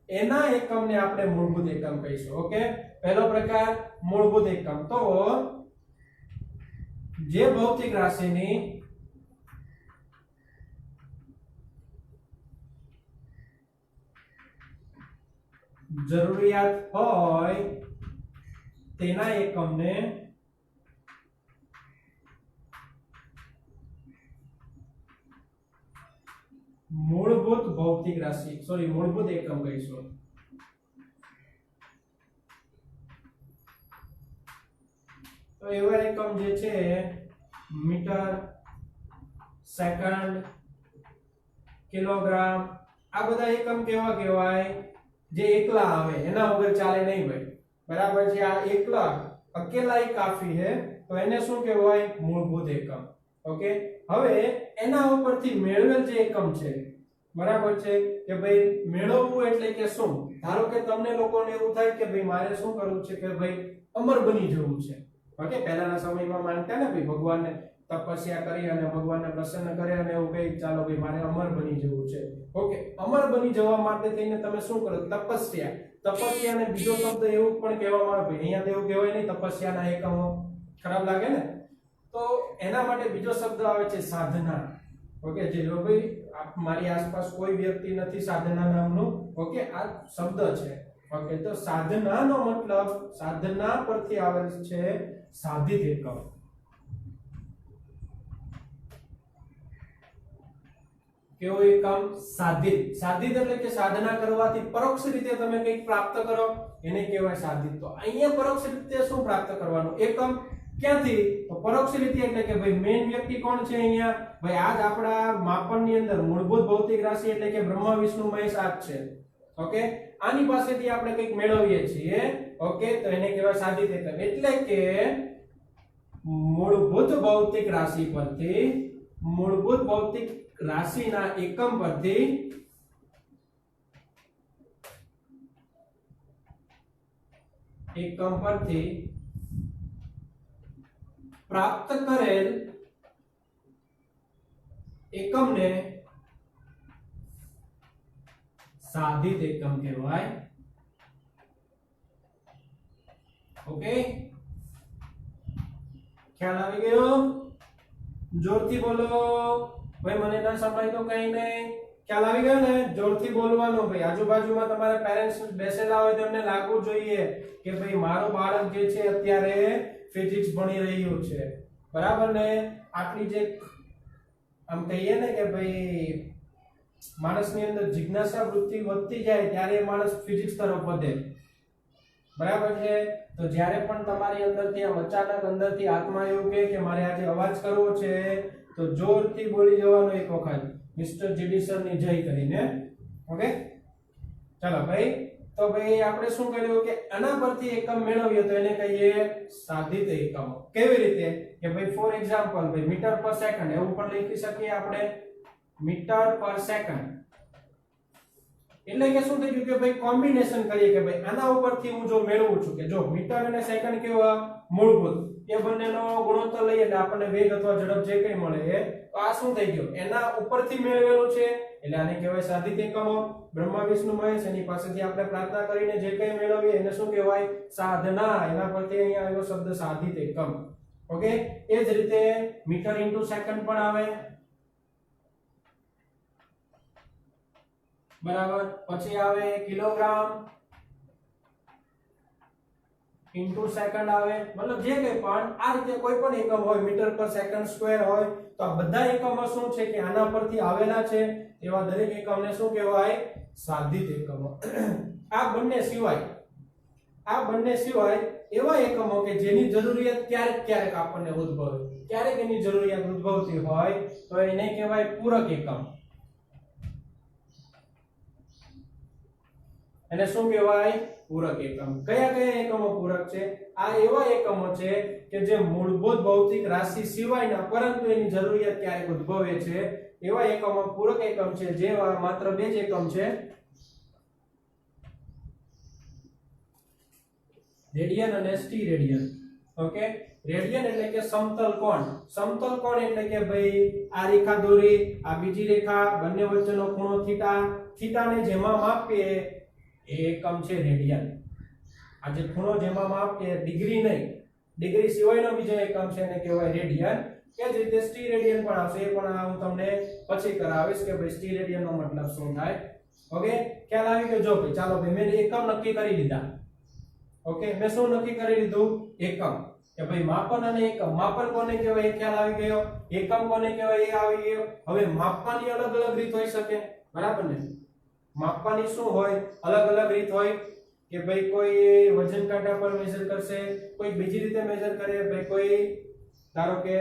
એના એકમને આપણે મૂળભૂત એકમ કહીશું. ઓકે, પહેલો પ્રકાર મૂળભૂત એકમ. તો જે ભૌતિક રાશિની જરૂરિયાત હોય તેના એકમને મૂળભૂત ભૌતિક રાશિ મૂળભૂત એકમ કહીશું. તો એવા એકમ જે છે મીટર, સેકન્ડ, કિલોગ્રામ, આ બધા એકમ કેવા કહેવાય? જે એકલા આવે, એના વગર ચાલે નહીં ભાઈ. બરાબર છે? આ એકલા અકેલા ही काफी है, તો એને શું કહેવાય? મૂળભૂત એકમ. ઓકે, હવે એના ઉપરથી મેળવેલ જે એકમ છે, બરાબર છે કે ભાઈ મેળવવું એટલે કે શું? ધારો કે તમને લોકોને એવું થાય કે ભાઈ મારે શું કરવું છે કે ભાઈ અમર બની જવું છે. ઓકે, પહેલાના સમયમાં માનતા ને ભાઈ ભગવાનને તપસ્યા કરી અને ભગવાનને પ્રસન્ન કર્યા અને એવું કહી ચાલો ભાઈ મારે અમર બની જવું છે. ઓકે, અમર બની જવા માટે થઈને તમે શું કરો? તપસ્યા. તપસ્યાને બીજો શબ્દ એવું પણ કહેવામાં આવે, અહીંયા તો એવું કહેવાય નહીં તપસ્યાના એકમો, ખરાબ લાગે ને? તો એના માટે બીજો શબ્દ આવે છે સાધના. ઓકે, જે જો ભાઈ મારી આસપાસ કોઈ વ્યક્તિ નથી સાધના નામનું, ઓકે, આ શબ્દ છે. ઓકે, તો સાધનાનો મતલબ સાધના પરથી આવેલ છે સાધિત એકમ. કેવો એકમ? સાધિત. સાધિત એટલે કે સાધના કરવાથી પરોક્ષ રીતે તમે કંઈક પ્રાપ્ત કરો, એને કહેવાય સાધિત. તો અહીંયા પરોક્ષ રીતે શું પ્રાપ્ત કરવાનું? એકમ. ક્યાંથી? તો પરોક્ષ રીતે એટલે કે ભાઈ મેઇન વ્યક્તિ કોણ છે અહીંયા? ભાઈ આજ આપણા માપનની અંદર મૂળભૂત ભૌતિક રાશિ એટલે કે બ્રહ્મા વિષ્ણુ મહેશ આજ છે. ઓકે, આની પાસેથી આપણે કંઈક મેળવીએ છીએ. ઓકે, તો એને કહેવાય સાધિત એકમ. એટલે કે મૂળભૂત ભૌતિક રાશિ પરથી, મૂળભૂત ભૌતિક રાશિના એકમ પરથી પ્રાપ્ત કરેલ એકમને સાધિત એકમ કહેવાય. ઓકે, ખ્યાલ આવી ગયો? જોરથી બોલો ભાઈ, મને ના સંભળાય તો કઈ નહીં. ખ્યાલ આવી ગયો ને? જોરથી બોલવાનું ભાઈ. આજુબાજુમાં તમારા પેરેન્ટ્સ બેસેલા હોય તેમને લાગવું જોઈએ કે ભાઈ મારું બાળક જે છે અત્યારે ફિઝિક્સ ભણી રહ્યું છે. બરાબર ને? આટલી જે આમ કહીએ ને કે ભાઈ માણસની અંદર જિજ્ઞાસા વૃત્તિ વધતી જાય ત્યારે માણસ ફિઝિક્સ તરફ વધે. બરાબર છે? તો જ્યારે પણ તમારી અંદરથી આમ અચાનક અંદરથી આત્મા એવું કહે કે મારે આજે અવાજ કરવો છે, તો જોરથી બોલી જવાનો એક વખત મિસ્ટર જેડિસન ની જય કરીને. ઓકે, ચાલો ભાઈ. તો ભાઈ આપણે શું કર્યું કે આના પરથી એકમ મેળવીએ તો એને કહીએ સાધિત એકમ. કેવી રીતે? કે ભાઈ ફોર એક્ઝામ્પલ ભાઈ મીટર પર સેકન્ડ એવું પણ લખી શકીએ આપણે, મીટર પર સેકન્ડ. એટલે કે શું થઈ ગયું કે ભાઈ કોમ્બિનેશન કરીએ કે ભાઈ આના ઉપરથી હું જો મેળવું છું કે જો મીટર અને સેકન્ડ કેવા મૂળભૂત, એ બંનેનો ગુણોત્તર લઈએ એટલે આપણને વેગ અથવા ઝડપ જે કંઈ મળે એ, તો આ શું થઈ ગયું? એના ઉપરથી મેળવેલું છે એટલે આને કહેવાય સાધિત એકમો. બ્રહ્મા વિષ્ણુ મહેશ એની પાસેથી આપણે પ્રાર્થના કરીને જે કંઈ મેળવીએ એને શું કહેવાય? સાધના. એના પરથી અહીંયા આવ્યો શબ્દ સાધિત એકમ. ઓકે, એ જ રીતે મીટર ઇન્ટુ સેકન્ડ પણ આવે. બરાબર. પછી આવે કિલોગ્રામ ઇન્ટુ સેકન્ડ આવે. મતલબ જે કંઈ પણ આ રીતે કોઈ પણ એકમ હોય, મીટર પર સેકન્ડ સ્ક્વેર હોય, તો આ બધા એકમો શું છે કે આના પરથી આવેલા છે, એવા દરેક એકમને શું કહેવાય? સાધિત એકમો. આ બંને સિવાય એવા એકમો કે જેની જરૂરિયાત ક્યારેક આપણને ઉદ્ભવે, ક્યારેક એની જરૂરિયાત ઉદ્ભવતી હોય તો એને કહેવાય પૂરક એકમ. એને શું કહેવાય? પૂરક એકમ. કયા કયા એકમો પૂરક છે? આ એવા એકમો છે કે જે મૂળભૂત ભૌતિક રાશિ સિવાયના પરંતુ એની જરૂરિયાત ક્યારેક ઉદ્ભવે છે, એવા એકમો પૂરક એકમ છે. જેવા માત્ર બે જ એકમ છે, રેડિયન અને સ્ટીરેડિયન. ઓકે, રેડિયન એટલે કે સમતલ કોણ. સમતલ કોણ એટલે કે ભાઈ આ રેખા દોરી, આ બીજી રેખા, બંને વચ્ચેનો ખૂણો થીટા, થીટાને જેમાં માપીએ એ એકમ છે રેડિયન. આ જે ખૂણો જેમાં માપીએ ડિગ્રી નહીં, ડિગ્રી સિવાયનો બીજો એકમ છે એને કહેવાય રેડિયન. કે જે રીતે સ્ટીરેડિયન પણ આવશે, એ પણ હું તમને પછી કરાવીશ કે ભાઈ સ્ટીરેડિયન નો મતલબ શું થાય. ઓકે, ખ્યાલ આવી ગયો. જો ભાઈ ચાલો ભાઈ મેં એકમ નક્કી કરી લીધા. ઓકે, મેં શું નક્કી કરી લીધું? એકમ. કે ભાઈ માપન અને એકમ. માપન કોને કહેવાય એ ખ્યાલ આવી ગયો, એકમ કોને કહેવાય એ આવી ગયો. હવે માપવાની અલગ અલગ રીત હોઈ શકે, બરાબર ને? માપવાની શું હોય? અલગ અલગ રીત હોય કે ભાઈ કોઈ વજન કાંટા પર મેઝર કરશે, કોઈ બીજી રીતે મેઝર કરે, ભાઈ કોઈ ધારો કે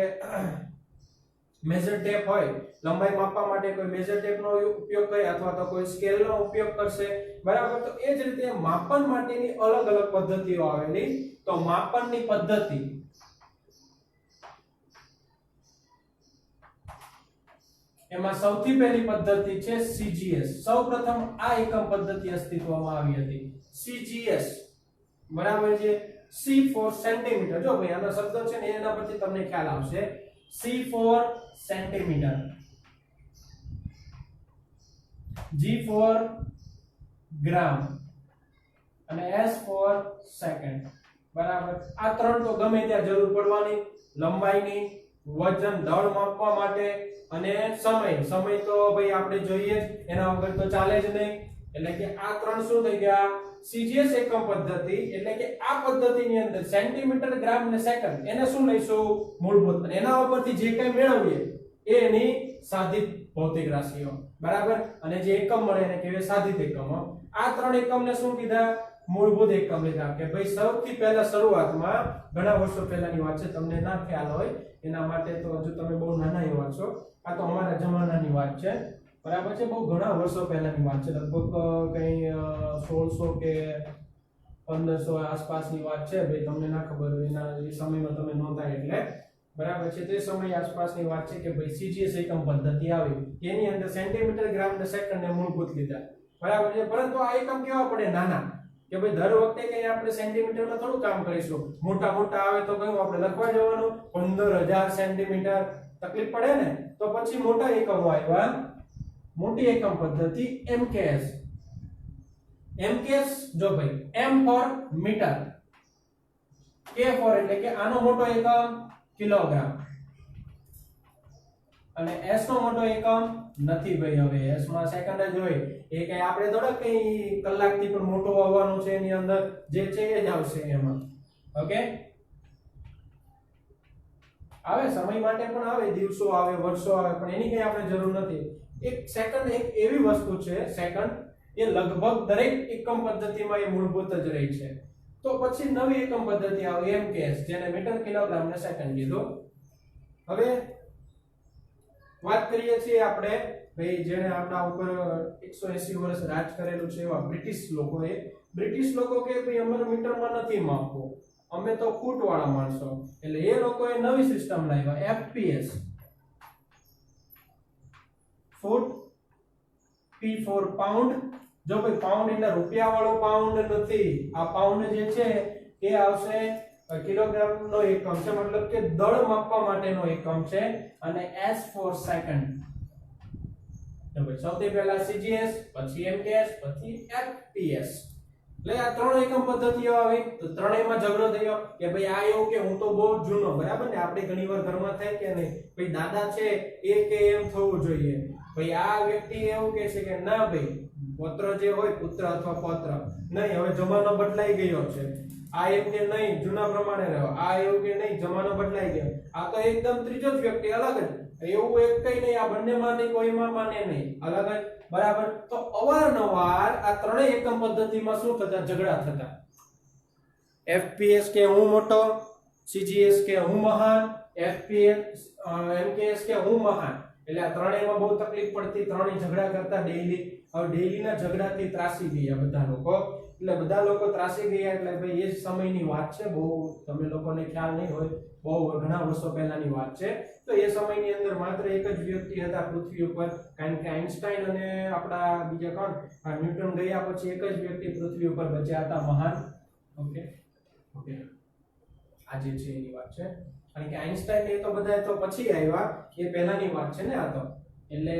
મેઝર ટેપ હોય લંબાઈ માપવા માટે, કોઈ મેઝર ટેપ નો ઉપયોગ કરે અથવા તો કોઈ સ્કેલ નો ઉપયોગ કરશે, બરાબર? તો એ જ રીતે માપન માટેની અલગ અલગ પદ્ધતિઓ આવેલી. તો માપનની પદ્ધતિ એમાં સૌથી પહેલી પદ્ધતિ છે સીજીએસ. સૌપ્રથમ આ એકમ પદ્ધતિ અસ્તિત્વમાં આવી હતી, સીજીએસ, બરાબર છે? C for centimetre. જો ભાઈ આનો શબ્દ છે ને એના પરથી તમને ખ્યાલ આવશે. C for centimetre, G for ગ્રામ અને S for સેકન્ડ, બરાબર? આ ત્રણ તો ગમે ત્યાં જરૂર પડવાની. લંબાઈની, વજન દળ માપવા માટે અને સમય. સમય તો ભાઈ આપણે જોઈએ જ, એના વગર તો ચાલે જ નહીં. એટલે કે આ ત્રણ શું થઈ ગયા? સીજીએસ એકમ પદ્ધતિ. એટલે કે આ પદ્ધતિની અંદર સેન્ટીમીટર, ગ્રામ અને સેકન્ડ એને શું લઈશું? મૂળભૂત. અને એના ઉપરથી જે કંઈ મેળવીએ એ એની સાધિત ભૌતિક રાશિઓ, બરાબર? અને જે એકમ મળે એને કહેવાય સાધિત એકમો. આ ત્રણ એકમને શું કીધા? મૂળભૂત એકમ લીધા. કે ભાઈ સૌથી પહેલા શરૂઆતમાં ઘણા વર્ષો પહેલાની વાત છે, તમને ના ખ્યાલ હોય એના માટે તો હજુ તમે બહુ નાના એવા છો. આ તો અમારા જમાનાની વાત છે, બરાબર છે? બહુ ઘણા વર્ષો પહેલાની વાત છે, લગભગ કઈ 1600 કે 1500 આસપાસની વાત છે. ભાઈ તમને ના ખબર હોય, એના એ સમયમાં તમે નહોતા એટલે, બરાબર છે? તે સમય આસપાસની વાત છે કે ભાઈ સીજીએસ એકમ પદ્ધતિ આવી. એની અંદર સેન્ટીમીટર, ગ્રામ અને સેકન્ડ ને મૂળભૂત લીધા, બરાબર છે? પરંતુ આ એકમ કેવા પડે? નાના. કે ભાઈ દર વખતે કઈ આપણે સેન્ટીમીટરમાં થોડું કામ કરીશું. મોટા મોટા આવે તો કયું આપણે લખવા જવાનું 15000 સેન્ટીમીટર, તકલીફ પડે ને. તો પછી મોટા એકમો આવ્યા, મોટી એકમ પદ્ધતિ MKS. MKS જો ભાઈ M for metre, K for એટલે કે આનો મોટો એકમ કિલોગ્રામ અને S નો મોટો એકમ નથી ભાઈ. હવે S માં સેકન્ડ જ હોય. એ કઈ આપણે થોડા કઈ કલાકથી પણ મોટો આવવાનું છે, એની અંદર જે છે એ જ આવશે એમાં. ઓકે, આવે સમય માટે પણ આવે, દિવસો આવે, વર્ષો આવે, પણ એની કઈ આપણે જરૂર નથી. એક સેકન્ડ એક એવી વસ્તુ છે, સેકન્ડ એ લગભગ દરેક એકમ પદ્ધતિમાં એ મૂળભૂત જ રહી છે. તો પછી નવી એકમ પદ્ધતિ આવે MKS, જેને મીટર, કિલોગ્રામ ને સેકન્ડ કીધું. હવે વાત કરીએ છીએ આપણે ભાઈ જેને આપણા ઉપર 180 વર્ષ રાજ કરેલું છે એવા બ્રિટિશ લોકોએ. બ્રિટિશ લોકો કે ભાઈ અમારે મીટરમાં નથી માપવું, અમે તો ફૂટ વાળા માણસો. એટલે એ લોકોએ નવી સિસ્ટમ લાવ્યા, FPS, foot, P for pound. જો ભાઈ પાઉન્ડ એટલે રૂપિયા વાળો પાઉન્ડ નથી. આ પાઉન્ડ જે છે એ આવશે કિલોગ્રામ નો એકમ છે, મતલબ કે દળ માપવા માટેનો એકમ છે. અને S for સેકન્ડ. તો ભાઈ સૌથી પહેલા CGS, પછી MKS, પછી FPS. એટલે આ ત્રણ એકમ પદ્ધતિઓ આવી. તો ત્રણેયમાં ઝઘડો થયો કે ભાઈ આ એવું કે હું તો બહુ જૂનો, બરાબર ને? આપણે ઘણીવાર ઘરમાં થાય કે નહીં, ભાઈ દાદા છે એ કે એમ થવું જોઈએ. ભાઈ આ વ્યક્તિ એવું કહે છે કે ના ભાઈ પુત્ર જે હોય, પુત્ર અથવા પૌત્ર નહીં, હવે જમાનો બદલાઈ ગયો છે. આ એમ કે નહીં જૂના પ્રમાણે રહો, આ એવું કે નહીં જમાનો બદલાઈ ગયો. આ તો એકદમ ત્રીજો જ વ્યક્તિ, અલગ જ. એવું એક કઈ નહીં, આ બંનેમાંથી કોઈમાં માને નહીં, અલગ જ, બરાબર? તો અવારનવાર આ ત્રણેય એકમ પદ્ધતિમાં શું થતા? ઝઘડા થતા. FPS કે હું મોટો, CGS કે હું મહાન, MKS કે હું મહાન. એટલે આ ત્રણેયમાં બહુ તકલીફ પડતી, ત્રણેય ઝઘડા કરતા ડેઈલી. હવે ડેઈલીના ઝઘડાથી ત્રાસી ગયા બધા લોકો. એટલે બધા લોકો ત્રાસી ગયા. એટલે ભાઈ એ જ સમયની વાત છે, બહુ તમે લોકોને ખ્યાલ નહીં હોય, બહુ ઘણા વર્ષો પહેલાની વાત છે. તો એ સમયની અંદર માત્ર એક જ વ્યક્તિ હતા પૃથ્વી ઉપર, કારણ કે આઈન્સ્ટાઈન અને આપણા બીજા કોણ ન્યૂટન ગયા પછી એક જ વ્યક્તિ પૃથ્વી ઉપર બચ્યા હતા, મહાન. ઓકે ઓકે, આ જે છે એની વાત છે. કારણ કે આઈન્સ્ટાઈન એ તો બધા તો પછી આવ્યા, એ પહેલાની વાત છે ને આ તો. એટલે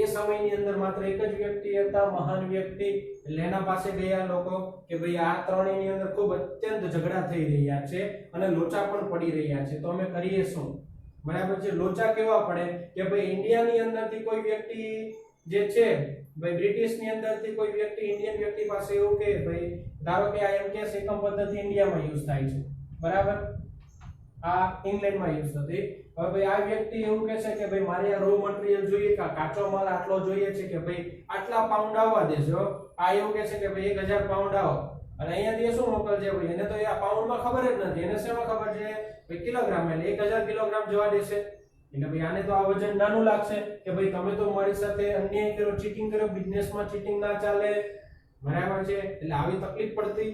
એ સમયની અંદર માત્ર એક જ વ્યક્તિ હતા, મહાન વ્યક્તિ. એટલે એના પાસે ગયા લોકો કે ભાઈ આ ત્રણેયની અંદર ખૂબ અત્યંત ઝઘડા થઈ રહ્યા છે અને લોચા પણ પડી રહ્યા છે, તો અમે કરીએ શું? બરાબર છે. લોચા કેવા પડે કે ભાઈ ઇન્ડિયાની અંદરથી કોઈ વ્યક્તિ જે છે ભાઈ બ્રિટિશની અંદરથી કોઈ વ્યક્તિ ઇન્ડિયન વ્યક્તિ પાસે એવું કે ભાઈ ધારો કે આ એમકેએસ એકમ પદ્ધતિ ઇન્ડિયામાં યુઝ થાય છે, બરાબર, આ ઇંગ્લેન્ડમાં યુઝ થતી. હવે ભાઈ આ વ્યક્તિ એવું કહે છે કે ભાઈ મારે આ રો મટીરીયલ જોઈએ, કાચો માલ આટલો જોઈએ છે કે ભાઈ આટલા પાઉન્ડ આવવા દેજો. આ એવું કહે છે કે ભાઈ 1000 પાઉન્ડ આવો, અને અહીંયાથી શું મોકલજે ભાઈ? એને તો આ પાઉન્ડમાં ખબર જ નથી, એને શેમાં ખબર છે? ભાઈ કિલોગ્રામ, એટલે 1000 કિલોગ્રામ જવા દેશે. એટલે ભાઈ આને તો આ વજન નાનું લાગશે કે ભાઈ તમે તો મારી સાથે અન્યાય કર્યો, ચીટિંગ કર્યો, બિઝનેસમાં ચીટિંગ ના ચાલે, બરાબર છે. એટલે આવી તકલીફ પડતી.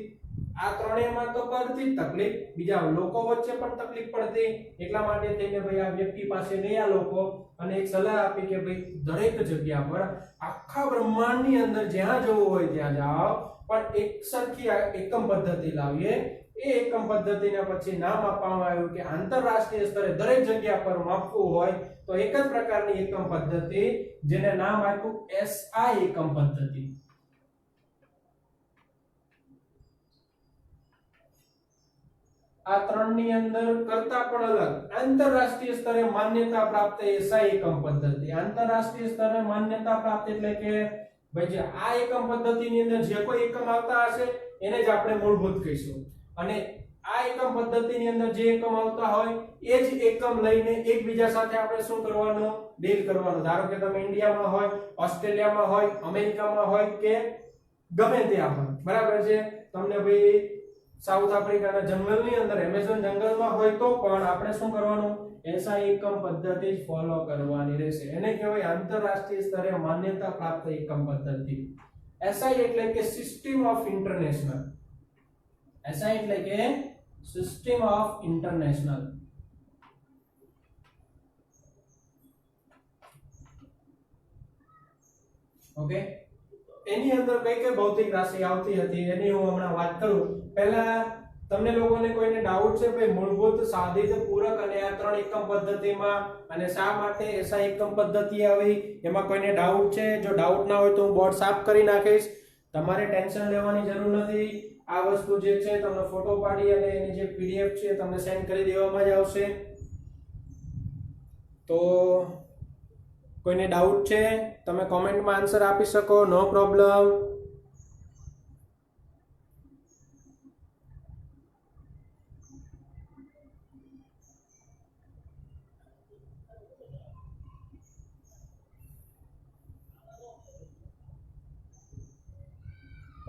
આ ત્રણેયમાં તો પડતી જ તકલીફ, બીજા લોકો વચ્ચે પણ તકલીફ પડતી. એટલા માટે થઈને ભાઈ આ વ્યક્તિ પાસે ગયા લોકો અને એક સલાહ આપી કે ભાઈ દરેક જગ્યા પર આખા બ્રહ્માંડની અંદર જ્યાં જવું હોય ત્યાં જાઓ, પણ એક સરખી એકમ પદ્ધતિ લાવીએ. એ એકમ પદ્ધતિને પછી નામ આપવામાં આવ્યું કે આંતરરાષ્ટ્રીય સ્તરે દરેક જગ્યા પર માપવું હોય તો એક જ પ્રકારની એકમ પદ્ધતિ, જેને નામ આપ્યું એસઆઈ એકમ પદ્ધતિ. આ ત્રણની અંદર કરતા પણ અલગ આંતરરાષ્ટ્રીય સ્તરે માન્યતા પ્રાપ્ત એસઆઈ એકમ પદ્ધતિ. આંતરરાષ્ટ્રીય સ્તરે માન્યતા પ્રાપ્ત એટલે કે ભાઈ જે આ એકમ પદ્ધતિની અંદર જે કોઈ એકમ આવતા હશે એને જ આપણે મૂળભૂત કહીશું, અને આ એકમ પદ્ધતિની અંદર જે એકમ આવતા હોય એ જ એકમ લઈને એકબીજા સાથે આપણે શું કરવાનું? ડીલ કરવાનું. ધારો કે તમે ઇન્ડિયામાં હોય, ઓસ્ટ્રેલિયામાં હોય, અમેરિકામાં હોય કે ગમે ત્યાં હોય, બરાબર છે. તમને ભાઈ સાઉથ આફ્રિકાના જંગલની અંદર એમેઝોન જંગલમાં હોય તો પણ આપણે શું કરવાનું? એસઆઈ એકમ પદ્ધતિ જ ફોલો કરવાની રહેશે. એને કહેવાય આંતરરાષ્ટ્રીય સ્તરે માન્યતા પ્રાપ્ત એકમ પદ્ધતિ. એસઆઈ એટલે કે સિસ્ટમ ઓફ ઇન્ટરનેશનલ. એસઆઈ એટલે કે સિસ્ટમ ઓફ ઇન્ટરનેશનલ. ઓકે, એની અંદર કઈ કઈ ભૌતિક રાશિ આવતી હતી એની હું હમણાં વાત કરું. પહેલા તમને લોકોને કોઈને ડાઉટ છે ભાઈ મૂળભૂત, સાધિત, પૂરક અને આ ત્રણ એકમ પદ્ધતિમાં અને શા માટે એસઆઈ એકમ પદ્ધતિ આવી? એમાં કોઈને ડાઉટ છે? જો ડાઉટ ના હોય તો હું બોર્ડ સાફ કરી નાખીશ. તમારે ટેન્શન લેવાની જરૂર નથી. આ વસ્તુ જે છે તમને ફોટો પાડી અને એની જે પીડીએફ છે તમને સેન્ડ કરી દેવામાં જ આવશે. તો કોઈને ડાઉટ છે તમે કોમેન્ટમાં આન્સર આપી શકો, નો પ્રોબ્લેમ.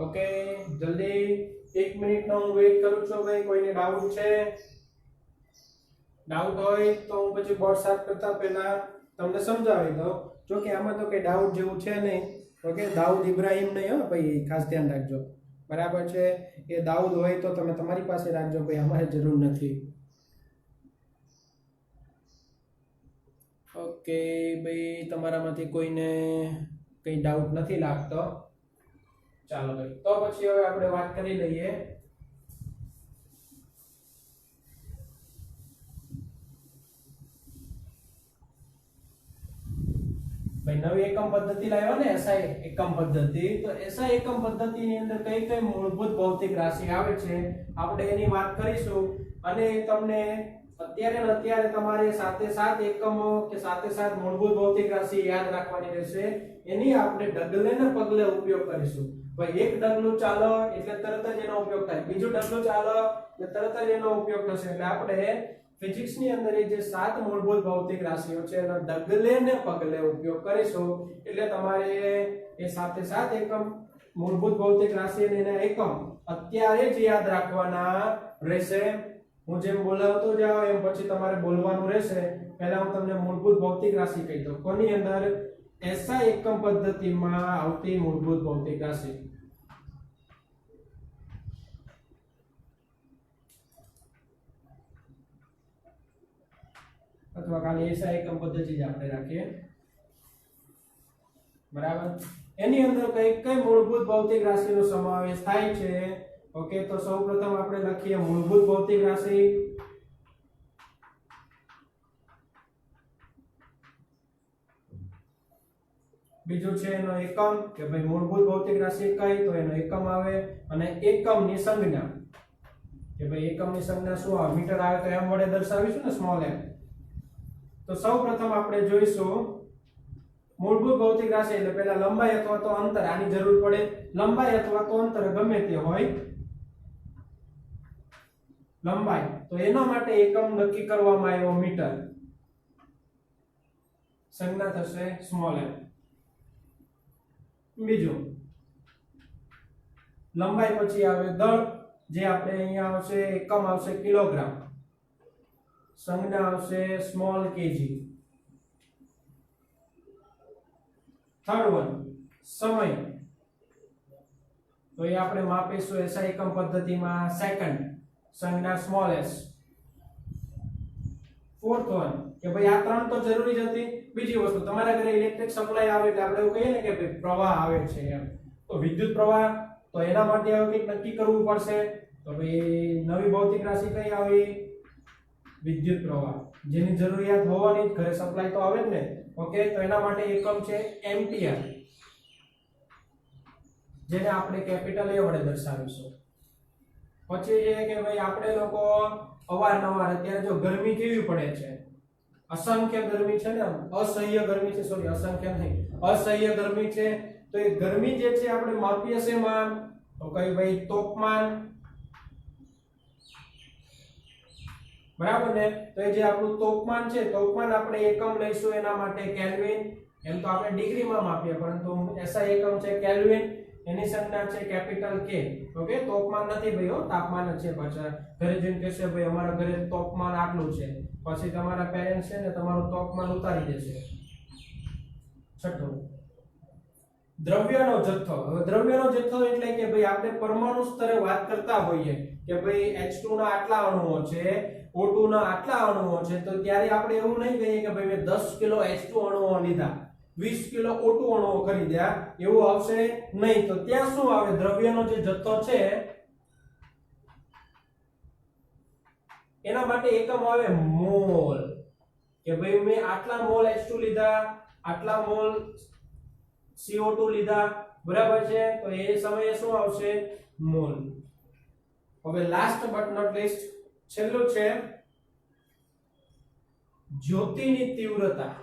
ઓકે, જલ્દી 1 મિનિટનો હું વેઇટ કરું છું ભાઈ. કોઈને ડાઉટ છે? ડાઉટ હોય તો હું પછી બોર્ડ સાફ કરતા પહેલા તમને સમજાવી દઉં. જો કે આમાં તો કઈ ડાઉટ જેવું છે નહીં. ઓકે, દાઉદ ઇબ્રાહિમ નહીં હો ભાઈ, ખાસ ધ્યાન રાખજો, બરાબર છે. એ દાઉદ હોય તો તમે તમારી પાસે રાખજો ભાઈ, અમારે જરૂર નથી. ઓકે ભાઈ, તમારામાંથી કોઈને કઈ ડાઉટ નથી લાગતો? ચાલો ભાઈ, તો પછી હવે આપણે વાત કરી લઈએ. ભાઈ નવી એકમ પદ્ધતિ લાવ્યો ને એસઆઈ એકમ પદ્ધતિ, તો એસઆઈ એકમ પદ્ધતિની અંદર કઈ કઈ મૂળભૂત ભૌતિક રાશિ આવે છે આપણે એની વાત કરીશું. અને તમને અત્યારે તમારે સાથે સાત એકમો કે સાથે સાત મૂળભૂત ભૌતિક રાશિ યાદ રાખવાની રહેશે. એની આપણે ડગલે ને પગલે ઉપયોગ કરીશું. ભાઈ એક ડગલું ચાલો એટલે તરત જ એનો ઉપયોગ થાય, બીજું ડગલું ચાલો એટલે તરત જ એનો ઉપયોગ થશે. એટલે આપણે ફિઝિક્સ ની અંદર જે સાત મૂળભૂત ભૌતિક રાશિઓ છે એનો ડગલે ને પગલે ઉપયોગ કરીશું. એટલે તમારે એ સાથે સાત એકમ મૂળભૂત ભૌતિક રાશિ અને એના એકમ અત્યારે જ યાદ રાખવાના રહેશે. હું જેમ બોલાવતો જાઉં એમ પછી તમારે બોલવાનું રહેશે. પહેલા હું તમને મૂળભૂત ભૌતિક રાશિ કહી દઉં. કોની અંદર? એસઆઈ એકમ પદ્ધતિમાં આવતી મૂળભૂત ભૌતિક રાશિ. અથવા ખાલી એસઆઈ એકમ પદ્ધતિ જ આપણે રાખીએ, બરાબર. એની અંદર કઈ કઈ મૂળભૂત ભૌતિક રાશિનો સમાવેશ થાય છે ઓકે, તો સૌપ્રથમ આપણે લખીએ મૂળભૂત ભૌતિક રાશિ. બીજું છે એનો એકમ, કે ભાઈ મૂળભૂત ભૌતિક રાશિ કઈ, તો એનો એકમ આવે. અને એકમની સંજ્ઞા, કે ભાઈ એકમની સંજ્ઞા શું આવે, મીટર આવે તો એમ વડે દર્શાવીશું ને, સ્મોલ એમ. તો સૌપ્રથમ આપણે જોઈશું મૂળભૂત ભૌતિક રાશિ એટલે પહેલા લંબાઈ અથવા તો અંતર, આની જરૂર પડે. લંબાઈ અથવા તો અંતર ગમે તે હોય, લંબાઈ, તો એના માટે એકમ નક્કી કરવામાં આવ્યો મીટર, સંજ્ઞા થશે સ્મોલ એમ. બીજું લંબાઈ પછી આવે દળ, જે આપણે અહીંયા આવશે એકમ આવશે કિલોગ્રામ, સંજ્ઞા આવશે સ્મોલ કેજી. થર્ડ વન સમય, તો એ આપણે માપીશું એસઆઈ એકમ પદ્ધતિમાં સેકન્ડ, સંજ્ઞા સ્મોલ એસ. ફોર્થ વન, કે ભાઈ આ ત્રણ તો જરૂરી જ હતી. બીજી વસ્તુ, તમારા ઘરે ઇલેક્ટ્રિક સપ્લાય આવે એટલે આપણે એવું કહીએ ને કે ભાઈ પ્રવાહ આવે છે એમ, તો વિદ્યુત પ્રવાહ, તો એના માટે હવે કંઈક નક્કી કરવું પડશે. તો ભાઈ નવી ભૌતિક રાશિ કઈ આવી, વિદ્યુત પ્રવાહ, જેની જરૂરિયાત હોવાની, ઘરે સપ્લાય તો આવે જ ને. ઓકે, તો એના માટે એકમ છે એમ્પિયર, જેને આપણે કેપિટલ એ વડે દર્શાવીશું. પછી છે કે ભાઈ આપણે લોકો અવારનવાર અત્યારે જો ગરમી કેવી પડે છે, અસંખ્ય ગરમી છે ને, અસહ્ય ગરમી છે, સોરી અસંખ્ય નહીં, અસહ્ય ગરમી છે. તો એ ગરમી જે છે આપણે માપીએ છે માં, તો કઈ ભાઈ તાપમાન, બરાબર ને. તો એ જે આપણું તાપમાન છે, તાપમાન આપણે એકમ લઈશું એના માટે કેલ્વિન. એમ તો આપણે ડિગ્રીમાં માપીએ, પરંતુ એસઆઈ એકમ છે કેલ્વિન, એની સંજ્ઞા છે કેપિટલ કે. ઓકે, તાપમાન નથી ભાઈ, તાપમાન જ છે. પાછા ઘરે જઈને કહેશે ભાઈ અમારા ઘરે તાપમાન આટલું છે, પછી તમારા પેરેન્ટ્સ છે ને તમારું તાપમાન ઉતારી દેશે. છઠ્ઠું દ્રવ્યનો જથ્થો. હવે દ્રવ્યનો જથ્થો એટલે કે ભાઈ આપણે પરમાણુ સ્તરે વાત કરતા હોઈએ કે ભાઈ H2 ના આટલા અણુઓ છે, O2 ના આટલા અણુઓ છે, તો ત્યારે આપણે એવું નહીં કહીએ કે ભાઈ મેં 10 કિલો H2 અણુઓ લીધા, 20 કિલો O2 અણુઓ ખરીદ્યા, એવું આવશે નહીં. તો ત્યાં શું આવે, દ્રવ્યનો જે જથ્થો છે એના માટે એકમ આવે મોલ, કે ભાઈ મેં આટલા મોલ H2 લીધા, આટલા મોલ CO2 લીધા, બરાબર છે. તો એ સમયે શું આવશે, મોલ. હવે લાસ્ટ બટ નોટ લીસ્ટ, છેલ્લું છે જ્યોતિની તીવ્રતા.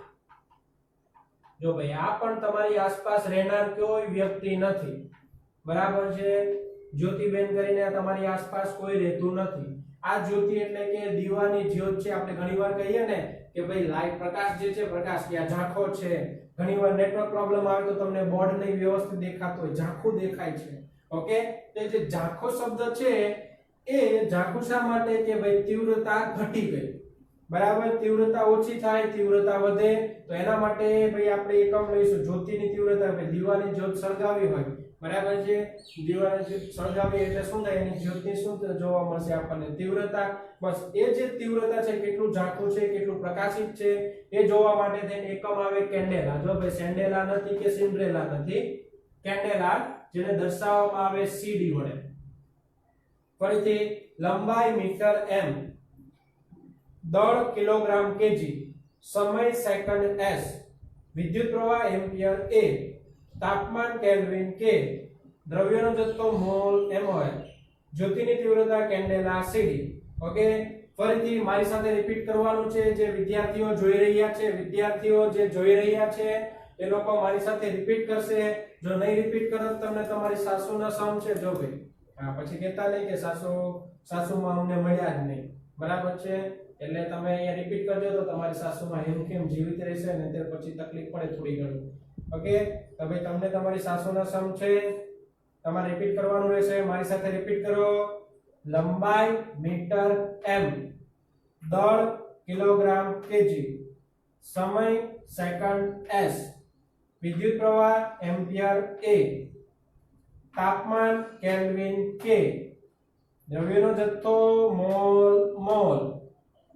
જો ભાઈ આ પણ તમારી આસપાસ રહેનાર કોઈ વ્યક્તિ નથી, બરાબર છે. જ્યોતિબેન કરીને તમારી આસપાસ કોઈ રહેતું નથી. આ જ્યોતિ એટલે કે દીવાની જ્યોત છે. આપણે ઘણીવાર કહીએ ને કે ભાઈ લાઈટ, પ્રકાશ જે છે, પ્રકાશ કે આ ઝાંખો છે. ઘણીવાર નેટવર્ક પ્રોબ્લેમ આવે તો તમને બોર્ડ નહીં વ્યવસ્થિત દેખાતો હોય, ઝાંખું દેખાય છે. ઓકે, તો જે ઝાંખો શબ્દ છે એ ઝાંખું શા માટે, કે ભાઈ તીવ્રતા ઘટી ગઈ, બરાબર. તીવ્રતા ઓછી થાય, તીવ્રતા વધે, તો એના માટે ભાઈ આપણે એકમ લઈશું જ્યોતિની તીવ્રતા. ભાઈ દીવાની જ્યોત સળગાવી હોય, બરાબર છે, દીવાની જ્યોત સળગાવી એટલે શું થાય, એની જ્યોતની શું જોવા મળશે આપણને, તીવ્રતા. બસ એ જે તીવ્રતા છે, કેટલું ઝાંખું છે, કેટલું પ્રકાશિત છે, એ જોવા માટે થઈને એકમ આવે કેન્ડેલા. જો ભાઈ સેન્ડેલા નથી કે સિન્ડ્રેલા નથી, કેન્ડેલા, જેને દર્શાવવામાં આવે CD વડે. ફરીથી લંબાઈ મીટર m, દળ કિલોગ્રામ કેજી, સમય સેકન્ડ s, વિદ્યુત પ્રવાહ એમ્પિયર a, તાપમાન કેલ્વિન k, દ્રવ્યનો જથ્થો મોલ mol, જ્યોતિની તીવ્રતા કેન્ડેલા CD. ઓકે, ફરીથી મારી સાથે રિપીટ કરવાનું છે. જે વિદ્યાર્થીઓ જોઈ રહ્યા છે, વિદ્યાર્થીઓ જે જોઈ રહ્યા છે એ લોકો મારી સાથે રિપીટ કરશે. જો નહીં રિપીટ કરો તો તમને તમારી સાસુના સમ છે, જો ભાઈ હા પછી કહેતા નહીં કે સાસુમાં અમને મળ્યા જ નહીં, બરાબર છે. એટલે તમે અહીંયા રિપીટ કરજો તો તમારી સાસુમાં હેમખેમ જીવિત રહેશે ને તે પછી તકલીફ પડે થોડી ઘણી. ઓકે, તો ભાઈ તમને તમારી સાસુના સમ છે, તમારે રિપીટ કરવાનું રહેશે. મારી સાથે રિપીટ કરો. લંબાઈ મીટર m, દળ કિલોગ્રામ કેજી, સમય સેકન્ડ s, વિદ્યુત પ્રવાહ એમ્પિયર a, તાપમાન કેલ્વિન k, દ્રવ્યનો જથ્થો મોલ,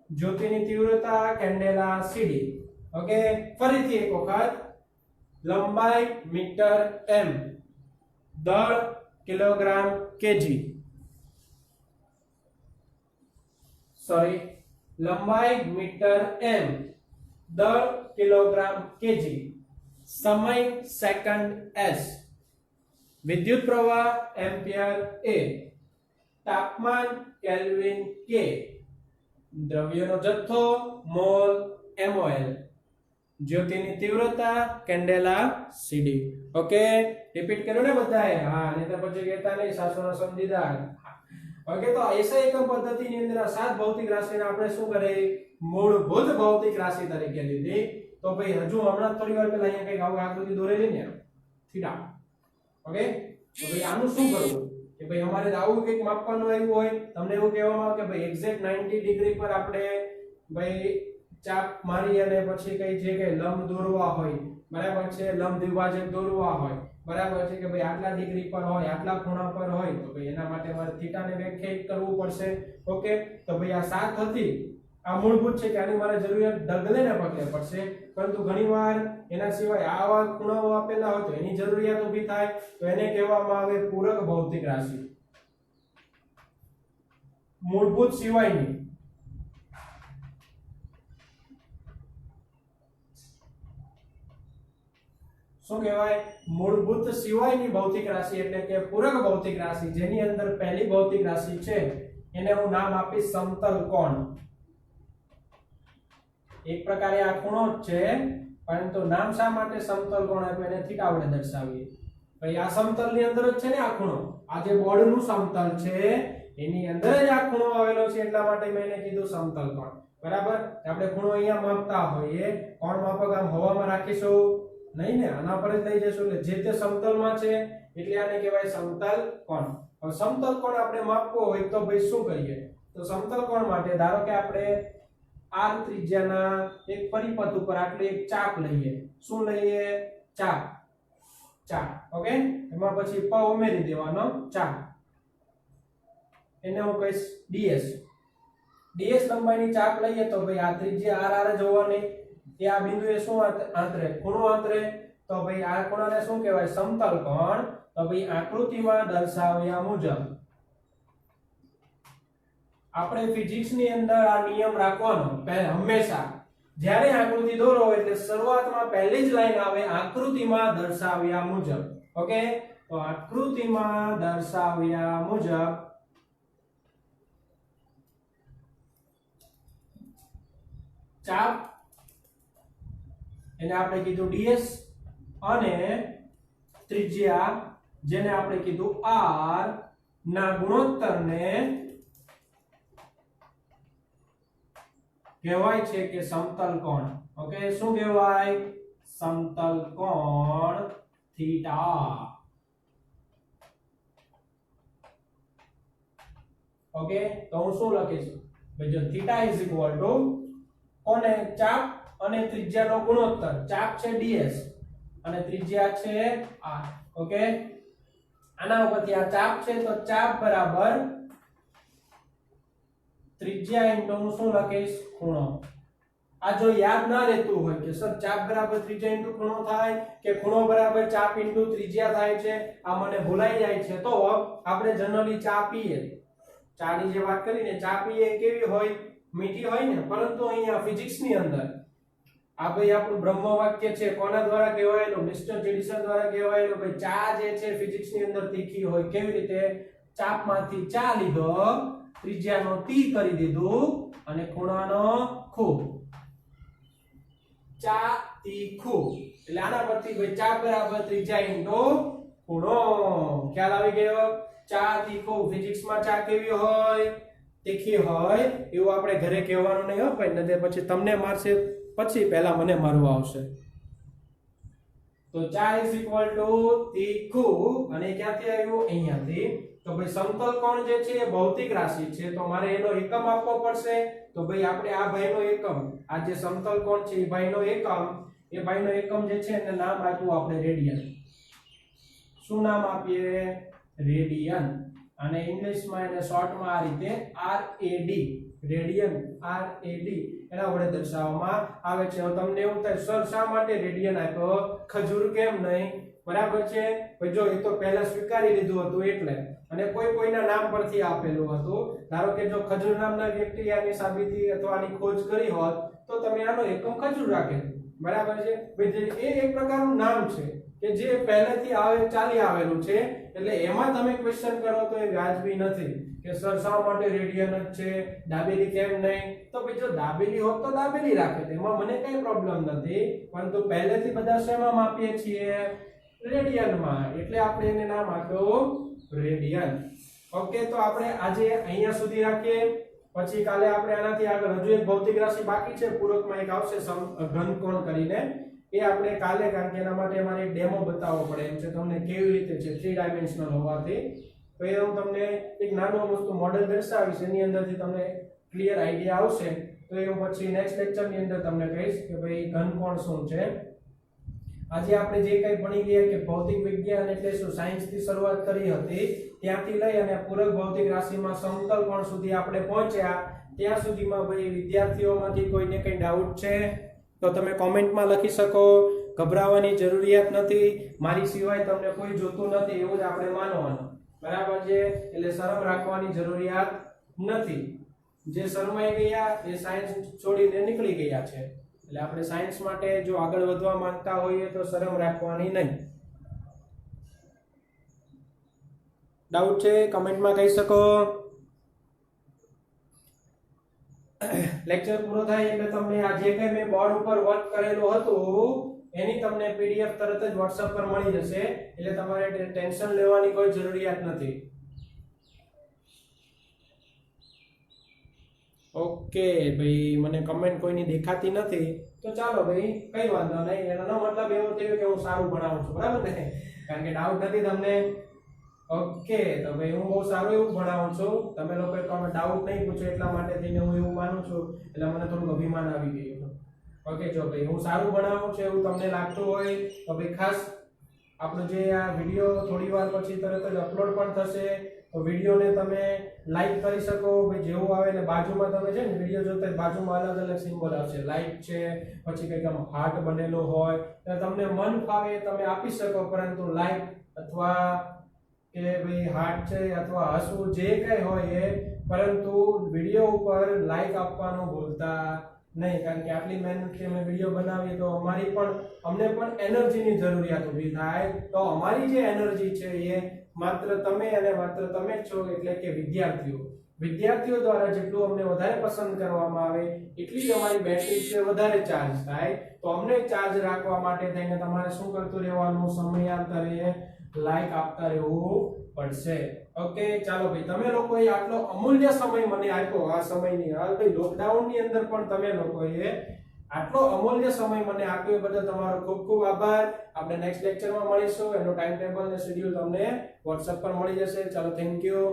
જ્યોતિની તીવ્રતા કેન્ડેલા CD. ઓકે, ફરીથી એક વખત લંબાઈ મીટર m, દળ કિલોગ્રામ કેજી, સોરી લંબાઈ મીટર એમ, દળ કિલોગ્રામ કેજી, સમય સેકન્ડ એસ, વિદ્યુત પ્રવાહ એમ્પિયર એ, તાપમાન કેલ્વિન કે, દ્રવ્યનો જથ્થો મોલ mol, જ્યોતિની તીવ્રતા કેન્ડેલા સીડી. ઓકે રિપીટ કર્યો ને બધાએ? હા નહીં તો પછી કહેતા નહીં સાસુનો સમજીદાર. ઓકે તો એસઆઈ એકમ પદ્ધતિની અંદર આ સાત ભૌતિક રાશિને આપણે શું કરે મૂળભૂત ભૌતિક રાશિ તરીકે લીધી. તો ભાઈ હજુ હમણાં થોડી વાર પહેલા અહીંયા કઈક આવું આકૃતિ દોરેલી ને થીટા. ઓકે તો ભાઈ આનું શું કરવું કે ભાઈ અમારે આવું કંઈક માપવાનું આવ્યું હોય, તમને એવું કહેવામાં આવે કે ભાઈ એક્ઝેક્ટ 90 ડિગ્રી પર આપણે ભાઈ ચાપ મારી અને પછી કઈ જે કઈ લંબ દોરવા હોય, બરાબર છે, લંબ દ્વિભાજક દોરવા હોય, બરાબર છે, કે ભાઈ આટલા ડિગ્રી પર હોય, આટલા ખૂણા પર હોય, તો ભાઈ એના માટે મારે થીટાને વ્યાખ્યાયિત કરવું પડશે. ઓકે તો ભાઈ આ સાત હતી, આ મૂળભૂત છે કે આની મારે જરૂરિયાત ડગલે ને પગલે પડશે, પરંતુ ઘણીવાર એના સિવાય આવા ખૂણાઓ આપેલા હોય તો એની જરૂરિયાત ઊભી થાય, તો એને કહેવામાં આવે પૂરક ભૌતિક રાશિ. મૂળભૂત સિવાયની શું કહેવાય? મૂળભૂત સિવાયની ભૌતિક રાશિ એટલે કે પૂરક ભૌતિક રાશિ, જેની અંદર પહેલી ભૌતિક રાશિ છે એને હું નામ આપીશ સમતલ કોણ. એક પ્રકારે આ ખૂણો જ છે, પરંતુ નામ શા માટે સમતલ કોણ આપ્યું? એને થીટા વડે દર્શાવીએ. ભાઈ આ સમતલની અંદર જ છે ને આ ખૂણો, આ જે બોર્ડનું સમતલ છે એની અંદર જ આ ખૂણો આવેલો છે, એટલા માટે મેં એને કીધું સમતલ કોણ. બરાબર? આપણે ખૂણો અહીંયા માપતા હોઈએ, કોણ માપક આમ હવામાં રાખીશું નહીં ને, આના પર જ લઈ જશું એટલે જે તે સમતલમાં છે એટલે આને કહેવાય સમતલ કોણ. હવે સમતલ કોણ આપણે માપવો હોય તો ભાઈ શું કરીએ? તો સમતલ કોણ માટે ધારો કે આપણે r ત્રિજ્યાના એક પરિપથ ઉપર આટલી એક ચાપ લઈએ. શું લઈએ? ચાપ. ચાપ. ઓકે એમાં પછી પ ઉમેરી દેવાનો, ચાપ. એને હું કહીશ ds. ds લંબાઈની ચાપ લઈએ તો ભાઈ આ ત્રિજ્યા r જ હોવાની. એ આ બિંદુએ શું આંતરે? ખૂણો આંતરે. તો ભાઈ આ ખૂણાને શું કહેવાય? સમતલ કોણ. તો ભાઈ આકૃતિમાં દર્શાવ્યા મુજબ આપણે ફિઝિક્સ ની અંદર આ નિયમ રાખવાનો હંમેશા, જ્યારે આકૃતિ દોરો એટલે શરૂઆતમાં પહેલી જ લાઈન આવે આકૃતિમાં દર્શાવ્યા મુજબ. ઓકે તો આકૃતિમાં દર્શાવ્યા મુજબ ચાપ એને આપણે કીધું ds અને ત્રિજ્યા જેને આપણે કીધું r ના ગુણોત્તરને કહેવાય છે કે સમતલ કોણ. ઓકે શું કહેવાય? સમતલ કોણ થીટા. ઓકે તો હું શું લખીશ? ભાઈ જો થીટા ઇઝ ઇક્વલ ટુ કોને? ચાપ અને ત્રિજ્યાનો ગુણોત્તર. ચાપ છે ds અને ત્રિજ્યા છે r. ઓકે આના ઉપરથી આ ચાપ છે તો ચાપ બરાબર ત્રિજ્યા ઇન્ટુ હું શું લખીશ? ખૂણો. આ જો યાદ ના રહેતું હોય કે સર ચાપ બરાબર ત્રિજ્યા ઇન્ટુ ખૂણો થાય કે ખૂણો બરાબર ચાપ ઇન્ટુ ત્રિજ્યા થાય છે, આ મને ભૂલાઈ જાય છે, તો આપણે જનરલી ચાપીએ ચાની જે વાત કરીને ચાપીએ કેવી હોય? મીઠી હોય ને. પરંતુ અહીંયા ફિઝિક્સ ની અંદર આ ભાઈ આપણું બ્રહ્મ વાક્ય છે, કોના દ્વારા કહેવાયેલું? મિસ્ટર જેડિસન દ્વારા કહેવાયેલું. ભાઈ ચા જે છે ફિઝિક્સ ની અંદર તીખી હોય. કેવી રીતે? ચાપમાંથી ચા લીધો, ત્રિજ્યાનો t કરી દીધું અને ખૂણાનો ખૂ. ચા તીખું એટલે આના પરથી ભાઈ ચાપ બરાબર ત્રિજ્યા ઇન્ટુ ખૂણો. ખ્યાલ આવી ગયો? ચા તીખું. ફિઝિક્સ માં ચા કેવી હોય? તીખી હોય. એવું આપણે ઘરે કહેવાનું નહીં હો ભાઈ, નહિતર પછી તમને મારશે, પછી પહેલા મને મારવા આવશે. તો ચા ઇઝ ઇક્વલ ટુ તીખું અને ક્યાંથી આવ્યું? અહીંયાથી. તો ભાઈ સમતલ કોણ જે છે એ ભૌતિક રાશિ છે, તો મારે એનો એકમ આપવો પડશે. તો ભાઈ આપણે આ ભાઈનો એકમ, આ જે સમતલ કોણ છે એ ભાઈનો એકમ જે છે એને નામ આપ્યું આપણે રેડિયન. શું નામ આપીએ? રેડિયન. અને ઇંગ્લિશમાં એને શોર્ટમાં આ રીતે RAD, રેડિયન, RAD એના વડે દર્શાવવામાં આવે છે. હવે તમને એવું થાય સર શા માટે રેડિયન આપ્યો? ખજૂર કેમ નહીં? બરાબર છે ભાઈ, જો એ તો પહેલા સ્વીકારી લીધું હતું એટલે. અને કોઈ કોઈના નામ પરથી આપેલું હતું. ધારો કે જો ખજૂર નામના વ્યક્તિ આની સાબિતી અથવા આની ખોજ કરી હોત તો તમે આનો એકમ ખજૂર રાખે, બરાબર છે. એ એક પ્રકારનું નામ છે કે જે પહેલેથી ચાલી આવેલું છે, એટલે એમાં તમે ક્વેશ્ચન કરો તો એ વ્યાજબી નથી કે સર શા માટે રેડિયન જ છે, દાબેલી કેમ નહીં. તો ભાઈ જો દાબેલી હોત તો દાબેલી રાખે, એમાં મને કઈ પ્રોબ્લેમ નથી, પરંતુ પહેલેથી બધા શેમાં માપીએ છીએ? રેડિયનમાં, એટલે આપણે એને નામ આપ્યું રેડિયન. ઓકે, તો આપણે આજે અહીંયા સુધી રાખીએ. પછી કાલે આપણે આનાથી આગળ હજુ એક ભૌતિક રાશિ બાકી છે, પૂરકમાં એક આવશે ઘનકોણ કરીને, એ આપણે કાલે, કારણ કે એના માટે અમારે એક ડેમો બતાવવો પડે એમ છે તમને કેવી રીતે છે 3 ડાયમેન્શનલ હોવાથી. તો એ હું તમને એક નાનું વસ્તુ મોડેલ દર્શાવીશ, એની અંદરથી તમને ક્લિયર આઈડિયા આવશે. તો એ હું પછી નેક્સ્ટ લેક્ચરની અંદર તમને કહીશ કે ભાઈ ઘનકોણ શું છે. આજે આપણે જે કંઈ ભણી ગયા કે ભૌતિક વિજ્ઞાન એટલે શું, સાયન્સ થી શરૂઆત કરી હતી, ત્યાંથી લઈ અને પૂરક ભૌતિક રાશિમાં સમતલ કોણ સુધી આપણે પહોંચ્યા. ત્યાં સુધીમાં ભાઈ વિદ્યાર્થીઓમાંથી કોઈને કંઈ ડાઉટ છે તો તમે કોમેન્ટમાં લખી શકો. ગભરાવાની જરૂરિયાત નથી, મારી સિવાય તમને કોઈ જોતું નથી એવું જ આપણે માનવાનું, બરાબર છે. એટલે શરમ રાખવાની જરૂરિયાત નથી. જે શરમાઈ ગયા એ સાયન્સ છોડીને નીકળી ગયા છે, એટલે આપણે સાયન્સ માટે જો આગળ વધવા માંગતા હોઈએ તો શરમ રાખવાની નહીં. ડાઉટ છે કમેન્ટમાં કહી શકો. લેક્ચર પૂરો થાય એટલે તમને આ જે કંઈ મેં બોર્ડ ઉપર વર્ક કરેલું હતું એની તમને પીડીએફ તરત જ WhatsApp પર મળી જશે, એટલે તમારે ટેન્શન લેવાની કોઈ જરૂરિયાત નથી. ઓકે ભાઈ, મને કમેન્ટ કોઈની દેખાતી નથી તો ચાલો ભાઈ કઈ વાંધો નહીં. એનો મતલબ એવો થયો કે હું સારું ભણાવું છું, બરાબર ને, કારણ કે ડાઉટ નથી તમને. ઓકે, તો ભાઈ હું બહુ સારું એવું ભણાવું છું, તમે લોકોએ તો ડાઉટ નહીં પૂછો એટલા માટે થઈને હું એવું માનું છું, એટલે મને થોડું અભિમાન આવી ગયું. ઓકે, જો ભાઈ હું સારું ભણાવું છું એવું તમને લાગતું હોય તો ભાઈ ખાસ આપણો જે આ વિડીયો થોડી વાર પછી તરત જ અપલોડ પણ થશે, તો વિડીયોને તમે લાઈક કરી શકો. ભાઈ જેવું આવે એટલે બાજુમાં તમે છે ને વિડીયો જોતા બાજુમાં અલગ અલગ સિમ્બોલ આવશે, લાઈક છે, પછી કંઈક આમ હાર્ટ બનેલો હોય, તો તમને મન ફાવે તમે આપી શકો, પરંતુ લાઈક અથવા કે ભાઈ હાર્ટ છે અથવા હસવું જે કંઈ હોય એ, પરંતુ વિડીયો ઉપર લાઈક આપવાનું ભૂલતા નહીં, કારણ કે આટલી મહેનતથી અમે વિડીયો બનાવીએ તો અમને પણ એનર્જીની જરૂરિયાત ઊભી થાય. તો અમારી જે એનર્જી છે એ માત્ર તમે અને માત્ર તમે જ છો, એટલે કે વિદ્યાર્થીઓ દ્વારા જેટલું અમને વધારે પસંદ કરવામાં આવે એટલી જ અમારી બેટરી છે વધારે ચાર્જ થાય. તો અમને ચાર્જ રાખવા માટે થઈને તમારે શું કરતું રહેવાનું, સમયાંતરે લાઈક આપતા રહેવું પડશે. ઓકે, ચાલો ભાઈ, તમે લોકોએ આટલો અમૂલ્ય સમય મને આપ્યો, આ સમયની હાલ ભાઈ લોકડાઉનની અંદર પણ તમે લોકોએ આટલો અમૂલ્ય સમય મને આપ્યો એ બદલ તમારો ખૂબ ખૂબ આભાર. આપણે નેક્સ્ટ લેક્ચરમાં મળીશું, એનો ટાઈમ ટેબલ અને શેડ્યુલ તમને WhatsApp પર મળી જશે. ચાલો, થેન્ક યુ.